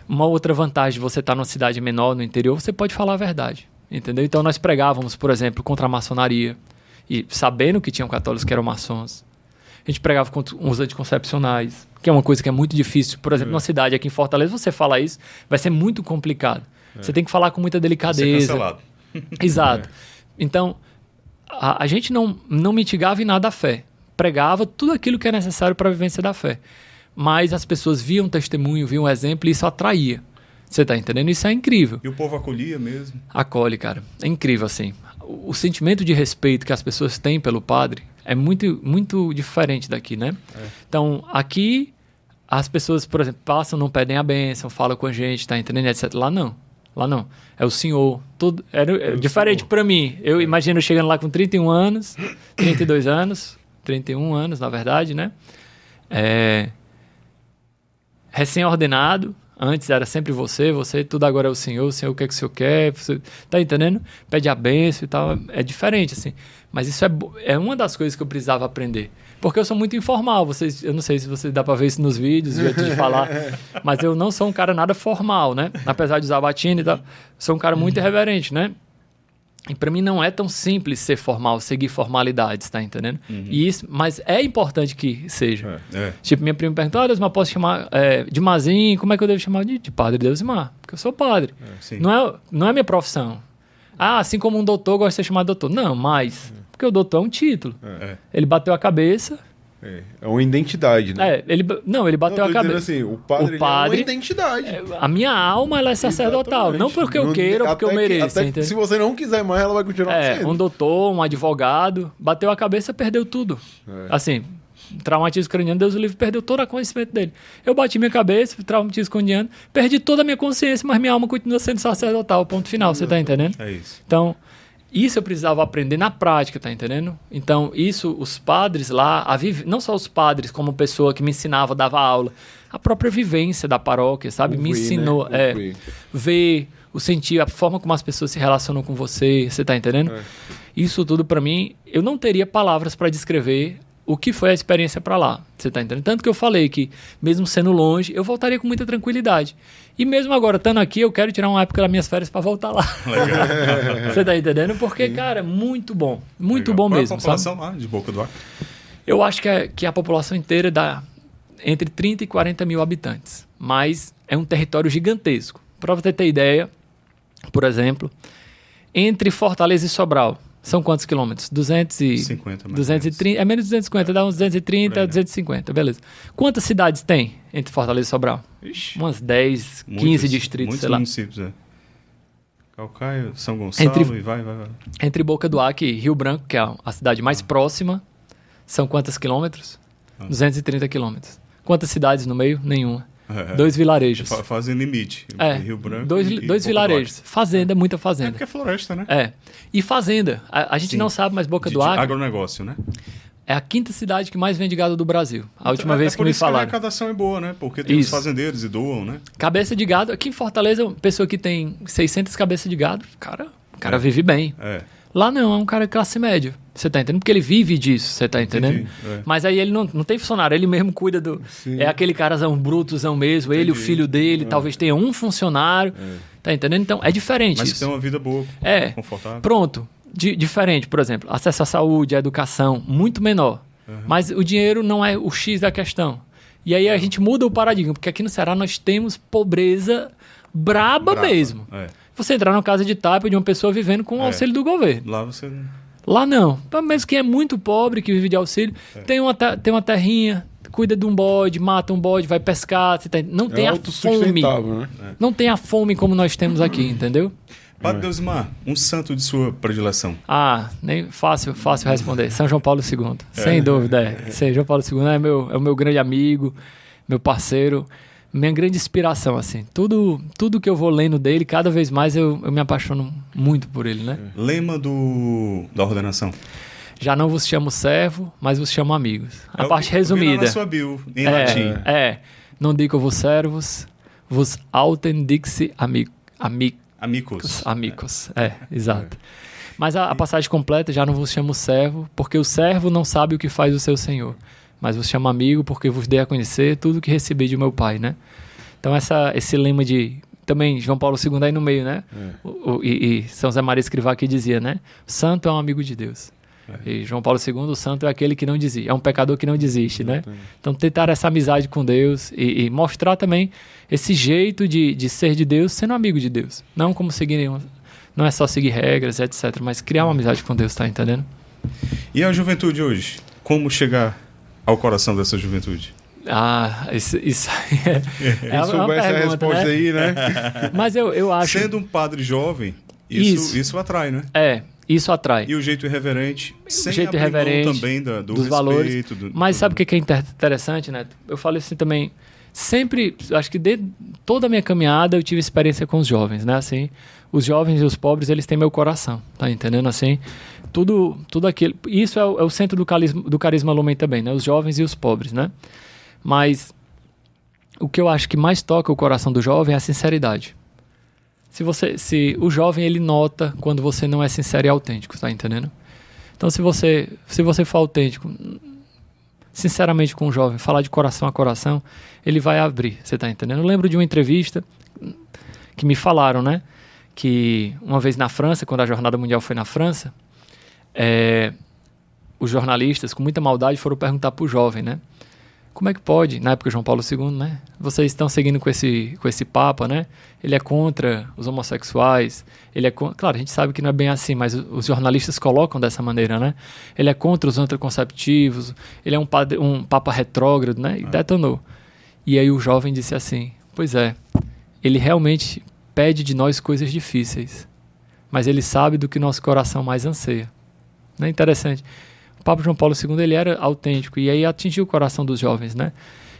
uma outra vantagem de você estar numa cidade menor, no interior, você pode falar a verdade, entendeu? Então nós pregávamos, por exemplo, contra a maçonaria, e sabendo que tinham católicos que eram maçons. A gente pregava contra os anticoncepcionais, que é uma coisa que é muito difícil. Por exemplo, numa cidade aqui em Fortaleza, você falar isso, vai ser muito complicado. Você tem que falar com muita delicadeza. Ser cancelado. Exato. Então, a gente não mitigava em nada a fé. Pregava tudo aquilo que é necessário para a vivência da fé. Mas as pessoas viam testemunho, viam exemplo e isso atraía. Você está entendendo? Isso é incrível. E o povo acolhia mesmo? Acolhe, cara. É incrível, assim. O sentimento de respeito que as pessoas têm pelo padre é muito, muito diferente daqui, né? Então, aqui, as pessoas, por exemplo, passam, não pedem a bênção, falam com a gente, tá entendendo, etc. Lá não. É o senhor. Tudo, é diferente para mim. Eu imagino chegando lá com 31 anos, 32 anos, 31 anos, na verdade, né? Recém-ordenado. Antes era sempre você, tudo agora é o senhor o que é que o senhor quer, você, tá entendendo? Pede a bênção e tal, é diferente, assim. Mas isso é uma das coisas que eu precisava aprender. Porque eu sou muito informal, eu não sei se você dá pra ver isso nos vídeos, jeito de falar, mas eu não sou um cara nada formal, né? Apesar de usar batina e tal, sou um cara muito irreverente, né? E para mim não é tão simples ser formal, seguir formalidades, tá entendendo? E isso, mas é importante que seja. Tipo, minha prima perguntou, mas posso chamar de Mazinho? Como é que eu devo chamar de Padre Deusimar? Porque eu sou padre. Não é minha profissão. Assim como um doutor gosta de ser chamado doutor. Não, mas... Porque o doutor é um título. Ele bateu a cabeça... É uma identidade, né? Ele bateu a cabeça. Assim, o padre é uma identidade. A minha alma, ela é sacerdotal. Não porque eu queira ou porque eu mereço. Se você não quiser mais, ela vai continuar sendo. Um doutor, um advogado, bateu a cabeça, perdeu tudo. Assim, traumatismo craniano, Deus o livre, perdeu todo o conhecimento dele. Eu bati minha cabeça, traumatismo craniano, perdi toda a minha consciência, mas minha alma continua sendo sacerdotal. Ponto final, você tá entendendo? É isso. Então... Isso eu precisava aprender na prática, tá entendendo? Então, isso, os padres lá, não só os padres como pessoa que me ensinava, dava aula, a própria vivência da paróquia, sabe? Me ensinou, né? Ver, o sentir, a forma como as pessoas se relacionam com você tá entendendo? Isso tudo pra mim, eu não teria palavras para descrever o que foi a experiência para lá, você tá entendendo? Tanto que eu falei que, mesmo sendo longe, eu voltaria com muita tranquilidade. E mesmo agora, estando aqui, eu quero tirar uma época das minhas férias para voltar lá. Você tá entendendo? Porque, cara, muito bom. Muito bom mesmo, sabe? Qual é a população lá de Boca do Acre? Eu acho que a população inteira dá entre 30 e 40 mil habitantes. Mas é um território gigantesco. Para você ter ideia, por exemplo, entre Fortaleza e Sobral, são quantos quilômetros? 250, 230, é menos de 250, dá uns 230, 250, beleza. Quantas cidades tem entre Fortaleza e Sobral? Ixi, umas 10, 15 distritos, sei lá. Muitos municípios, Calcaia, São Gonçalo e vai. Entre Boca do Acre e Rio Branco, que é a cidade mais próxima, são quantos quilômetros? 230 quilômetros. Quantas cidades no meio? Nenhuma. 2 vilarejos. Fazem limite. Rio Branco dois vilarejos. Fazenda, muita fazenda. Porque é floresta, né? E fazenda. A gente não sabe, mas Boca do Acre... agronegócio, né? É a 5ª cidade que mais vende gado do Brasil. A última vez que me falaram. A arrecadação é boa, né? Porque tem os fazendeiros e doam, né? Cabeça de gado. Aqui em Fortaleza, uma pessoa que tem 600 cabeças de gado, o cara vive bem. Lá não, é um cara de classe média. Você tá entendendo? Porque ele vive disso, você tá entendendo? Mas aí ele não tem funcionário, ele mesmo cuida do... Sim. É aquele carazão brutozão mesmo, ele, o filho dele, talvez tenha um funcionário, tá entendendo? Então, é diferente. Mas isso. tem uma vida boa, confortável. Pronto. Diferente, por exemplo, acesso à saúde, à educação, muito menor. Mas o dinheiro não é o X da questão. E aí a gente muda o paradigma, porque aqui no Ceará nós temos pobreza braba mesmo. Você entrar numa casa de taipa de uma pessoa vivendo com o auxílio do governo. Lá você... Lá não. Mesmo quem é muito pobre, que vive de auxílio, tem uma terrinha, cuida de um bode, mata um bode, vai pescar. Não tem a fome. Né? Não tem a fome como nós temos aqui, entendeu? Padre Deusimar, um santo de sua predileção. Nem fácil responder. São João Paulo II, sem dúvida. São João Paulo II é o meu grande amigo, meu parceiro, minha grande inspiração, assim. Tudo que eu vou lendo dele, cada vez mais eu me apaixono muito por ele, né? Lema da ordenação. Já não vos chamo servo, mas vos chamo amigos. A parte resumida. Na sua bio, em latim. Non dico vos servos, vos autem dixi amigos. Exato. Mas a passagem completa, já não vos chamo servo, porque o servo não sabe o que faz o seu senhor. Mas vos chamo amigo, porque vos dei a conhecer tudo que recebi de meu pai, né? Então esse lema de... Também João Paulo II aí no meio, né? E São José Maria Escrivá que dizia, né? O santo é um amigo de Deus. E João Paulo II, o santo é aquele que não desiste. É um pecador que não desiste, né? Então tentar essa amizade com Deus e mostrar também esse jeito de ser de Deus sendo amigo de Deus. Não como seguir nenhum... Não é só seguir regras, etc. Mas criar uma amizade com Deus, tá entendendo? E a juventude hoje? Como chegar ao coração dessa juventude? Isso aí é uma pergunta, essa resposta, né? Aí, né? Mas eu acho... Sendo um padre jovem, isso atrai, né? Isso atrai. E o jeito irreverente, sem abrir mão também dos respeito, valores. Mas sabe o que é interessante, Neto? Eu falo assim também, sempre, acho que de toda a minha caminhada eu tive experiência com os jovens, né? Assim, os jovens e os pobres, eles têm meu coração, tá entendendo? Assim, tudo aquilo. Isso é o centro do carisma Lumen também, né? Os jovens e os pobres, né? Mas o que eu acho que mais toca o coração do jovem é a sinceridade. Se o jovem, ele nota quando você não é sincero e autêntico, tá entendendo? Então, se você for autêntico, sinceramente com o jovem, falar de coração a coração, ele vai abrir, você tá entendendo? Eu lembro de uma entrevista que me falaram, né? Que uma vez na França, quando a Jornada Mundial foi na França, os jornalistas, com muita maldade, foram perguntar pro jovem, né? Como é que pode, na época João Paulo II, né? Vocês estão seguindo com esse Papa, né? Ele é contra os homossexuais, ele é contra... Claro, a gente sabe que não é bem assim, mas os jornalistas colocam dessa maneira, né? Ele é contra os anticonceptivos, ele é um Papa retrógrado, né? E detonou. E aí o jovem disse assim, pois é, ele realmente pede de nós coisas difíceis, mas ele sabe do que nosso coração mais anseia. Não é interessante? O Papa João Paulo II, ele era autêntico e aí atingiu o coração dos jovens, né?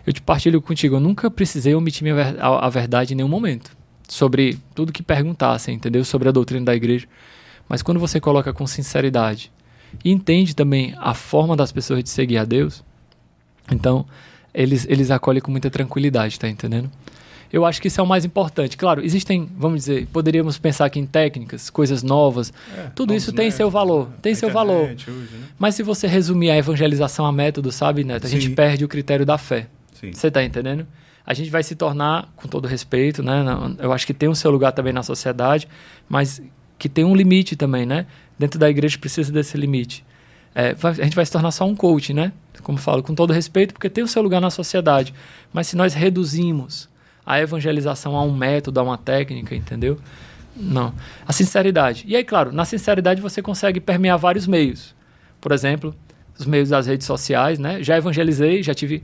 Eu te partilho contigo, eu nunca precisei omitir a verdade em nenhum momento sobre tudo que perguntassem, entendeu? Sobre a doutrina da igreja. Mas quando você coloca com sinceridade e entende também a forma das pessoas de seguir a Deus, então eles acolhem com muita tranquilidade, tá entendendo? Eu acho que isso é o mais importante. Claro, existem, vamos dizer, poderíamos pensar aqui em técnicas, coisas novas. Tudo isso tem seu valor. Tem seu valor. Hoje, né? Mas se você resumir a evangelização a método, sabe, Neto? A gente perde o critério da fé. Você está entendendo? A gente vai se tornar, com todo respeito, né? Eu acho que tem o seu lugar também na sociedade, mas que tem um limite também, né? Dentro da igreja precisa desse limite. A gente vai se tornar só um coach, né? Como falo, com todo respeito, porque tem o seu lugar na sociedade. Mas se nós reduzimos a evangelização a um método, a uma técnica, entendeu? Não. A sinceridade. E aí, claro, na sinceridade você consegue permear vários meios. Por exemplo, os meios das redes sociais, né? Já evangelizei, já tive...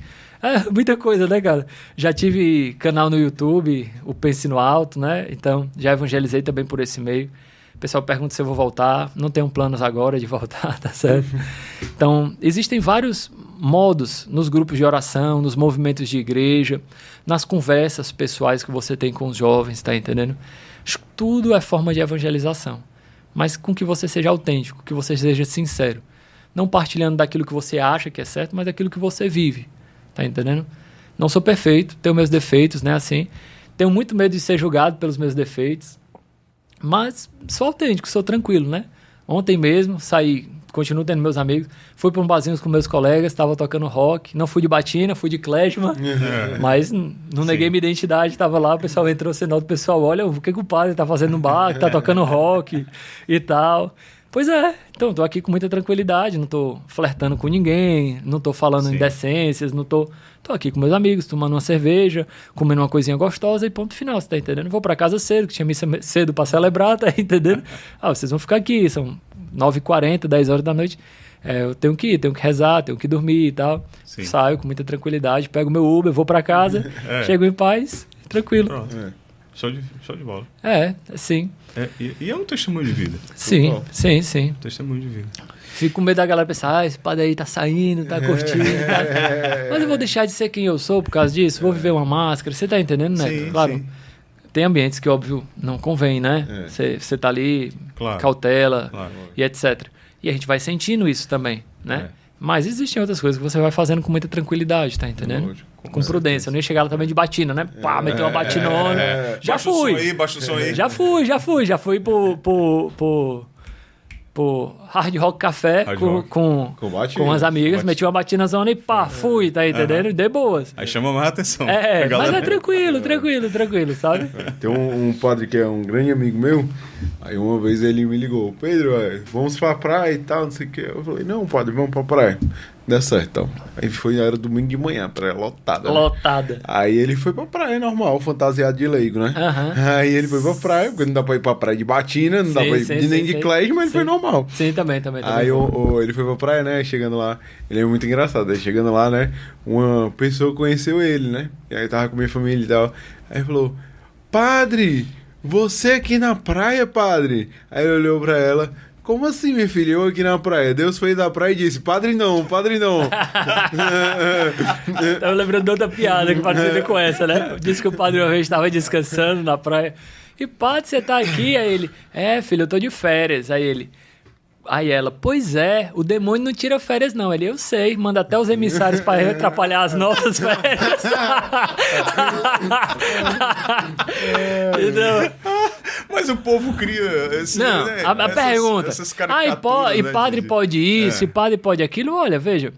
muita coisa, né, cara? Já tive canal no YouTube, o Pense no Alto, né? Então, já evangelizei também por esse meio. O pessoal pergunta se eu vou voltar. Não tenho planos agora de voltar, tá certo? Então, existem vários modos nos grupos de oração, nos movimentos de igreja, nas conversas pessoais que você tem com os jovens, tá entendendo? Tudo é forma de evangelização. Mas com que você seja autêntico, que você seja sincero. Não partilhando daquilo que você acha que é certo, mas daquilo que você vive. Tá entendendo? Não sou perfeito, tenho meus defeitos, né? Assim, tenho muito medo de ser julgado pelos meus defeitos, mas sou autêntico, sou tranquilo, né? Ontem mesmo saí continuo tendo meus amigos. Fui para um barzinho com meus colegas, estava tocando rock. Não fui de batina, fui de klezmer. Mas não neguei minha identidade, estava lá, o pessoal entrou, sinal do pessoal, olha, o que o padre está fazendo no bar, que tá tocando rock e tal. Pois é, então tô aqui com muita tranquilidade, não tô flertando com ninguém, não tô falando indecências, não tô aqui com meus amigos, tomando uma cerveja, comendo uma coisinha gostosa e ponto final, você tá entendendo? Vou pra casa cedo, que tinha missa cedo pra celebrar, tá entendendo? Vocês vão ficar aqui, são 9h40, 10 horas da noite, eu tenho que ir, tenho que rezar, tenho que dormir e tal. Sim. Saio com muita tranquilidade, pego meu Uber, vou pra casa, chego em paz, tranquilo. Pronto. Show de bola. Sim. E é um testemunho de vida. Sim. Testemunho de vida. Fico com medo da galera pensar, esse padre aí tá saindo, tá curtindo. Mas eu vou deixar de ser quem eu sou por causa disso, vou viver uma máscara. Você tá entendendo, né? Sim, claro. Sim. Tem ambientes que, óbvio, não convém, né? Você tá ali, cautela e etc. E a gente vai sentindo isso também, né? Mas existem outras coisas que você vai fazendo com muita tranquilidade, tá entendendo? Lógico, com prudência. Eu nem chegar lá também de batina, né? Pá, meteu uma batinona. Já fui. Baixa o som aí. Já fui pro Hard Rock Café com as amigas, meti uma batina zona e pá, fui, tá entendendo? De boas. Aí chama mais atenção. Mas é tranquilo, sabe? Tem um padre que é um grande amigo meu, aí uma vez ele me ligou, Pedro, vamos pra praia e tal, não sei o que. Eu falei, não, padre, vamos pra praia. Deu certo, então. Aí era domingo de manhã, praia lotada. Lotada. Né? Aí ele foi pra praia normal, fantasiado de leigo, né? Aí ele foi pra praia, porque não dá pra ir pra praia de batina, não dá pra ir nem de klezmer, mas ele foi normal. Sim, também. Aí ele foi pra praia, né? Chegando lá, ele é muito engraçado. Aí chegando lá, né? Uma pessoa conheceu ele, né? E aí tava com minha família e tal. Aí falou, padre, você aqui na praia, padre? Aí ele olhou pra ela, como assim, minha filha? Eu aqui na praia. Deus fez a praia e disse, padre não. Tava lembrando de outra piada que parecida com essa, né? Disse que o padre uma vez estava descansando na praia. E padre, você tá aqui? Aí ele, filho, eu tô de férias. Aí ela, pois é, o demônio não tira férias não. Ele, eu sei, manda até os emissários para atrapalhar as nossas férias. Mas o povo cria a pergunta, essas e padre pode isso, e padre pode aquilo. Olha, veja,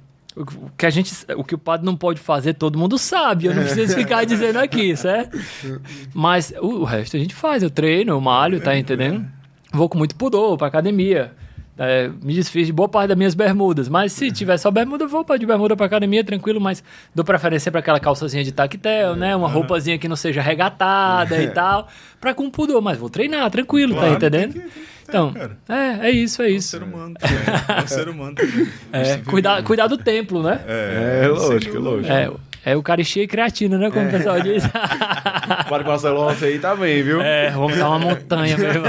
o que o padre não pode fazer, todo mundo sabe. Eu não preciso ficar dizendo aqui, certo? Mas o resto a gente faz, eu treino, eu malho, tá entendendo? Vou com muito pudor pra academia. Me desfiz de boa parte das minhas bermudas, mas se tiver só bermuda, eu vou de bermuda pra academia, tranquilo, mas dou preferência pra aquela calçazinha de tactel, né? Uma roupazinha que não seja regatada e tal, pra com pudor, mas vou treinar, tranquilo, claro, tá entendendo? Então, é isso. É um ser humano cuidar do templo, né? Lógico. É Eucaristia e creatina, né? Como o pessoal diz. Padre Marcelo Rossi aí tá bem, viu? Vamos dar uma montanha mesmo.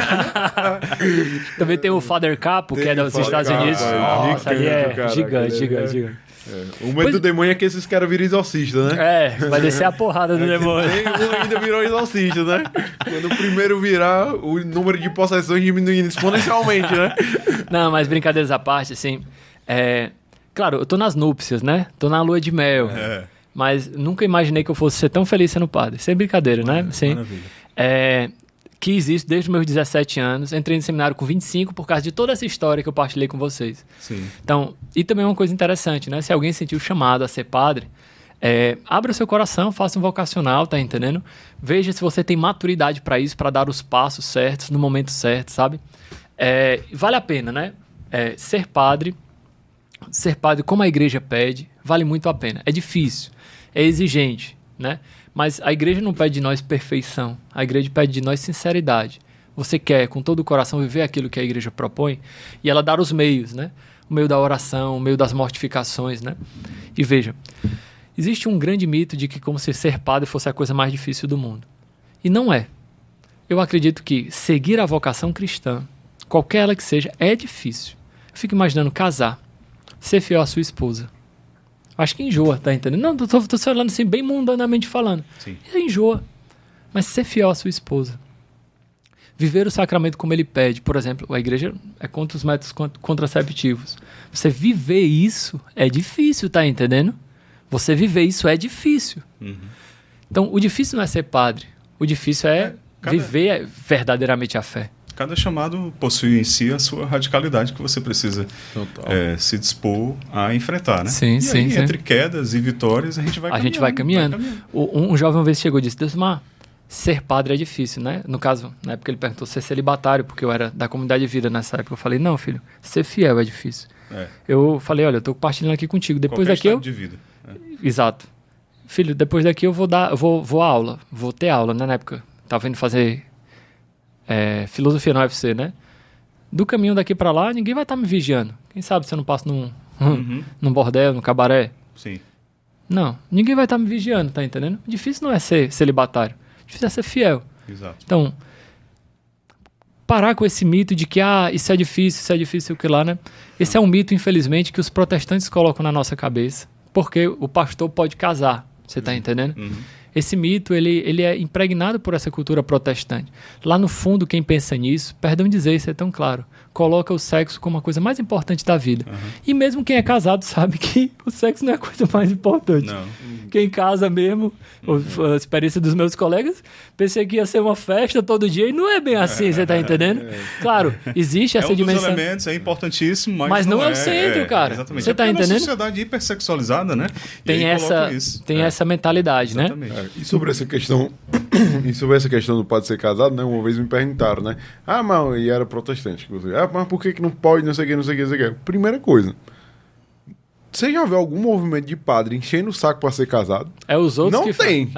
Também tem o Father Capo, que é dos Estados Unidos. Nossa, ali é gigante. O medo do demônio é que esses caras viram exorcistas, né? Vai descer a porrada do demônio. Um ainda virou exorcista, né? Quando o primeiro virar, o número de possessões diminuindo exponencialmente, né? Não, mas brincadeiras à parte, assim... Claro, eu tô nas núpcias, né? Tô na lua de mel. Mas nunca imaginei que eu fosse ser tão feliz sendo padre. Sem brincadeira, né? Sim. Quis isso desde os meus 17 anos. Entrei no seminário com 25 por causa de toda essa história que eu partilhei com vocês. Sim. Então, e também uma coisa interessante, né? Se alguém sentiu chamado a ser padre, abra seu coração, faça um vocacional, tá entendendo? Veja se você tem maturidade para isso, para dar os passos certos, no momento certo, sabe? Vale a pena, né? Ser padre como a igreja pede, vale muito a pena. É difícil, é exigente, né? Mas a igreja não pede de nós perfeição, a igreja pede de nós sinceridade. Você quer, com todo o coração, viver aquilo que a igreja propõe e ela dar os meios, né? O meio da oração, o meio das mortificações, né? E veja, existe um grande mito de que como se ser padre fosse a coisa mais difícil do mundo. E não é. Eu acredito que seguir a vocação cristã, qualquer ela que seja, é difícil. Eu fico imaginando casar, ser fiel à sua esposa. Acho que enjoa, tá entendendo? Não, tô falando assim, bem mundanamente falando. Sim. Enjoa. Mas ser fiel à sua esposa. Viver o sacramento como ele pede. Por exemplo, a igreja é contra os métodos contraceptivos. Você viver isso é difícil, tá entendendo? Você viver isso é difícil. Uhum. Então, o difícil não é ser padre. O difícil é viver verdadeiramente a fé. Cada chamado possui em si a sua radicalidade que você precisa se dispor a enfrentar, né? Sim, sim. Entre quedas e vitórias, a gente vai caminhando. Um jovem uma vez chegou e disse, Deusmar, ser padre é difícil, né? No caso, na época ele perguntou ser celibatário, porque eu era da comunidade de vida nessa época. Eu falei, não, filho, ser fiel é difícil. Eu falei, olha, eu tô compartilhando aqui contigo. Depois daqui de vida. Exato. Filho, depois daqui eu vou à aula. Vou ter aula, né? Na época, tava indo fazer filosofia no UFC, né? Do caminho daqui pra lá, ninguém vai estar me vigiando. Quem sabe se eu não passo num bordel, num cabaré? Sim. Não, ninguém vai estar me vigiando, tá entendendo? Difícil não é ser celibatário. Difícil é ser fiel. Exato. Então, parar com esse mito de que isso é difícil, o que lá, né? Esse é um mito, infelizmente, que os protestantes colocam na nossa cabeça, porque o pastor pode casar, você tá entendendo? Esse mito, ele é impregnado por essa cultura protestante. Lá no fundo, quem pensa nisso, perdão dizer, isso é tão claro, coloca o sexo como a coisa mais importante da vida. E mesmo quem é casado sabe que o sexo não é a coisa mais importante. Não. Quem casa mesmo, a experiência dos meus colegas, pensei que ia ser uma festa todo dia e não é bem assim, você tá entendendo? Claro, existe essa dimensão. Dos elementos, é importantíssimo, mas não é o centro, cara. Exatamente. Você tá entendendo? É uma sociedade hipersexualizada, né? Tem essa mentalidade, exatamente. Né? E sobre essa questão do padre ser casado, né? Uma vez me perguntaram, né? Mas e era protestante. Mas por que não pode, não sei o que. Primeira coisa, você já viu algum movimento de padre enchendo o saco pra ser casado? É os outros não que tem.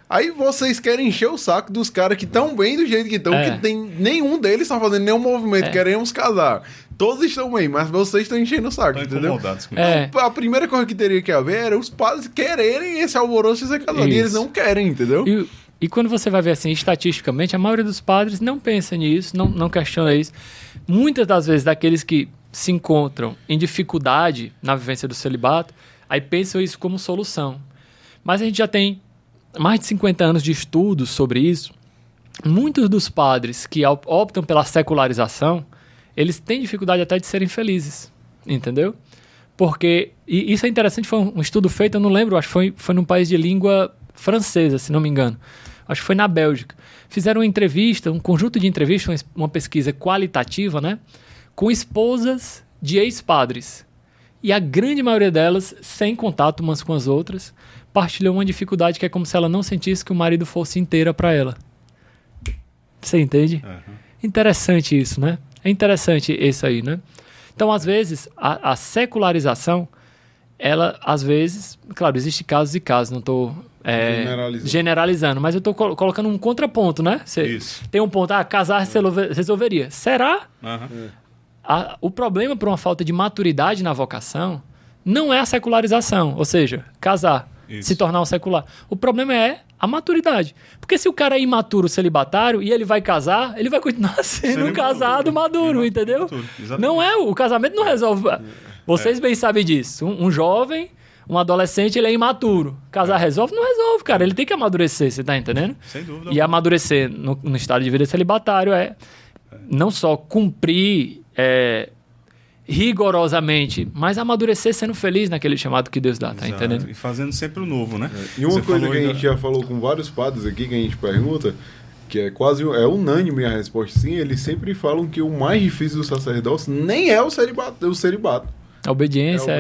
Aí vocês querem encher o saco dos caras que estão bem do jeito que estão, que tem, nenhum deles está fazendo nenhum movimento, queremos casar. Todos estão bem, mas vocês estão enchendo o saco, entendeu? Então, a primeira coisa que teria que haver era os padres quererem esse alvoroço de ser casado. E eles não querem, entendeu? E quando você vai ver assim, estatisticamente, a maioria dos padres não pensa nisso, não questiona isso. Muitas das vezes, daqueles que se encontram em dificuldade na vivência do celibato, aí pensam isso como solução. Mas a gente já tem mais de 50 anos de estudos sobre isso. Muitos dos padres que optam pela secularização, eles têm dificuldade até de serem felizes, entendeu? Porque, e isso é interessante, foi um estudo feito, eu não lembro, acho que foi num país de língua francesa, se não me engano. Acho que foi na Bélgica. Fizeram uma entrevista, um conjunto de entrevistas, uma pesquisa qualitativa, né? Com esposas de ex-padres. E a grande maioria delas, sem contato umas com as outras, partilhou uma dificuldade que é como se ela não sentisse que o marido fosse inteira para ela. Você entende? Interessante isso, né? É interessante isso aí, né? Então, às vezes, a secularização, ela, às vezes... Claro, existem casos e casos, não estou generalizando, mas eu estou colocando um contraponto, né? Isso. Tem um ponto, casar resolveria. Será? O problema para uma falta de maturidade na vocação não é a secularização, ou seja, casar, se tornar um secular. O problema é a maturidade. Porque se o cara é imaturo, celibatário, e ele vai casar, ele vai continuar sendo um casado maduro, entendeu? Não é, o casamento não resolve. Vocês bem sabem disso. Um jovem, um adolescente, ele é imaturo. Casar resolve? Não resolve, cara. Ele tem que amadurecer, você tá entendendo? Sem dúvida. E amadurecer no estado de vida celibatário é não só cumprir rigorosamente, mas amadurecer sendo feliz naquele chamado que Deus dá, tá entendendo? E fazendo sempre o novo, né? E uma coisa que a gente já falou com vários padres aqui, que a gente pergunta, que é quase unânime a resposta, sim, eles sempre falam que o mais difícil do sacerdócio nem é o celibato. A obediência.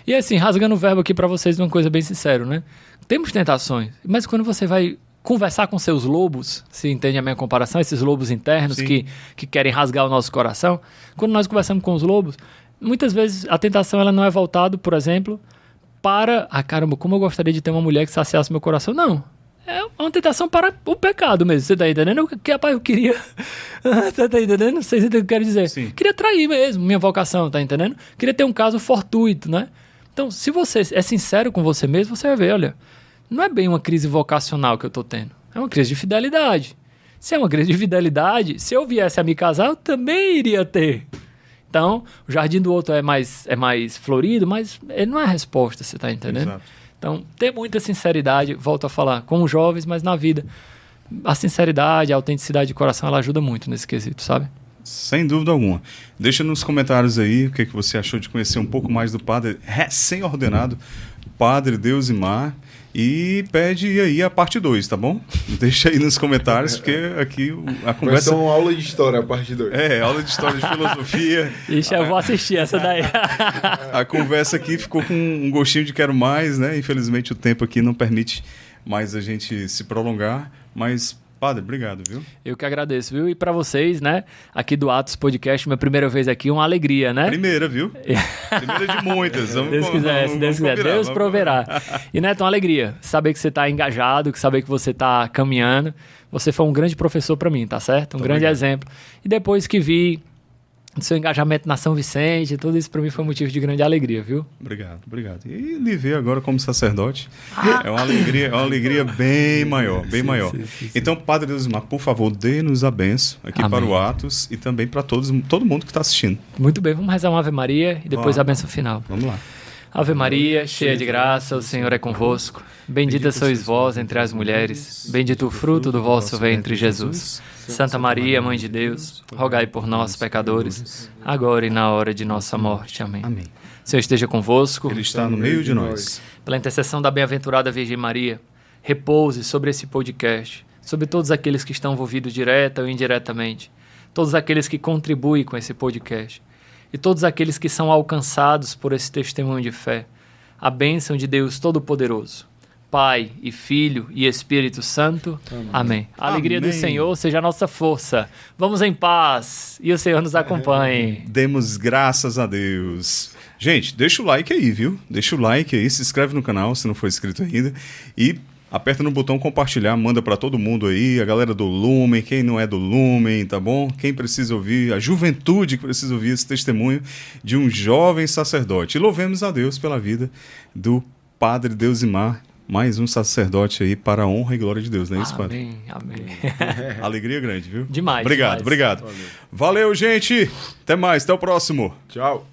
E assim, rasgando o verbo aqui pra vocês, uma coisa bem sincera, né? Temos tentações, mas quando você vai conversar com seus lobos, se entende a minha comparação, esses lobos internos que querem rasgar o nosso coração, quando nós conversamos com os lobos, muitas vezes a tentação ela não é voltada, por exemplo, para, caramba, como eu gostaria de ter uma mulher que saciasse meu coração. Não, é uma tentação para o pecado mesmo, você tá entendendo? Rapaz, eu queria, você tá entendendo? Não sei se eu quero dizer. Sim. Queria trair mesmo minha vocação, tá entendendo? Queria ter um caso fortuito, né? Então, se você é sincero com você mesmo, você vai ver, olha, não é bem uma crise vocacional que eu estou tendo. É uma crise de fidelidade. Se é uma crise de fidelidade, se eu viesse a me casar, eu também iria ter. Então, o jardim do outro é mais florido, mas ele não é a resposta, você está entendendo? Exato. Então, ter muita sinceridade, volto a falar, com os jovens, mas na vida. A sinceridade, a autenticidade de coração, ela ajuda muito nesse quesito, sabe? Sem dúvida alguma. Deixa nos comentários aí o que você achou de conhecer um pouco mais do padre recém-ordenado, Padre Deusimar. E pede aí a parte 2, tá bom? Deixa aí nos comentários, porque aqui a conversa... Vai ser uma aula de história, a parte 2. Aula de história, de filosofia. Ixi, eu vou assistir essa daí. A conversa aqui ficou com um gostinho de quero mais, né? Infelizmente o tempo aqui não permite mais a gente se prolongar, mas... Padre, obrigado, viu? Eu que agradeço, viu? E para vocês, né? Aqui do Atos Podcast, minha primeira vez aqui, uma alegria, né? Primeira, viu? Primeira de muitas. Se Deus quiser, Deus proverá. E, Neto, uma alegria. Saber que você está engajado, saber que você está caminhando. Você foi um grande professor para mim, tá certo? Um grande exemplo. E depois que vi do seu engajamento na São Vicente, tudo isso para mim foi motivo de grande alegria, viu? Obrigado. E lhe ver agora como sacerdote é uma alegria bem maior, bem maior. Sim. Então, Padre Deusimar, por favor, dê-nos a benção aqui Amém. Para o Atos e também para todo mundo que está assistindo. Muito bem, vamos rezar uma Ave Maria e depois a benção final. Vamos lá. Ave Maria, cheia de graça, o Senhor é convosco. Bendita sois vós entre as mulheres, bendito o fruto do vosso ventre, Jesus. Santa Maria, Mãe de Deus, rogai por nós, pecadores, agora e na hora de nossa morte. Amém. Amém. O Senhor esteja convosco. Ele está no meio de nós. Pela intercessão da bem-aventurada Virgem Maria, repouse sobre esse podcast, sobre todos aqueles que estão envolvidos direta ou indiretamente, todos aqueles que contribuem com esse podcast e todos aqueles que são alcançados por esse testemunho de fé. A bênção de Deus Todo-Poderoso, Pai e Filho e Espírito Santo. Amém. A alegria do Senhor seja a nossa força. Vamos em paz e o Senhor nos acompanhe. Demos graças a Deus. Gente, deixa o like aí, viu? Deixa o like aí, se inscreve no canal se não for inscrito ainda e aperta no botão compartilhar, manda para todo mundo aí, a galera do Lumen, quem não é do Lumen, tá bom? Quem precisa ouvir, a juventude que precisa ouvir esse testemunho de um jovem sacerdote. E louvemos a Deus pela vida do Padre Deusimar, mais um sacerdote aí para a honra e glória de Deus, não é isso, Padre? Amém. Alegria grande, viu? Demais. Obrigado. Valeu, gente. Até mais, até o próximo. Tchau.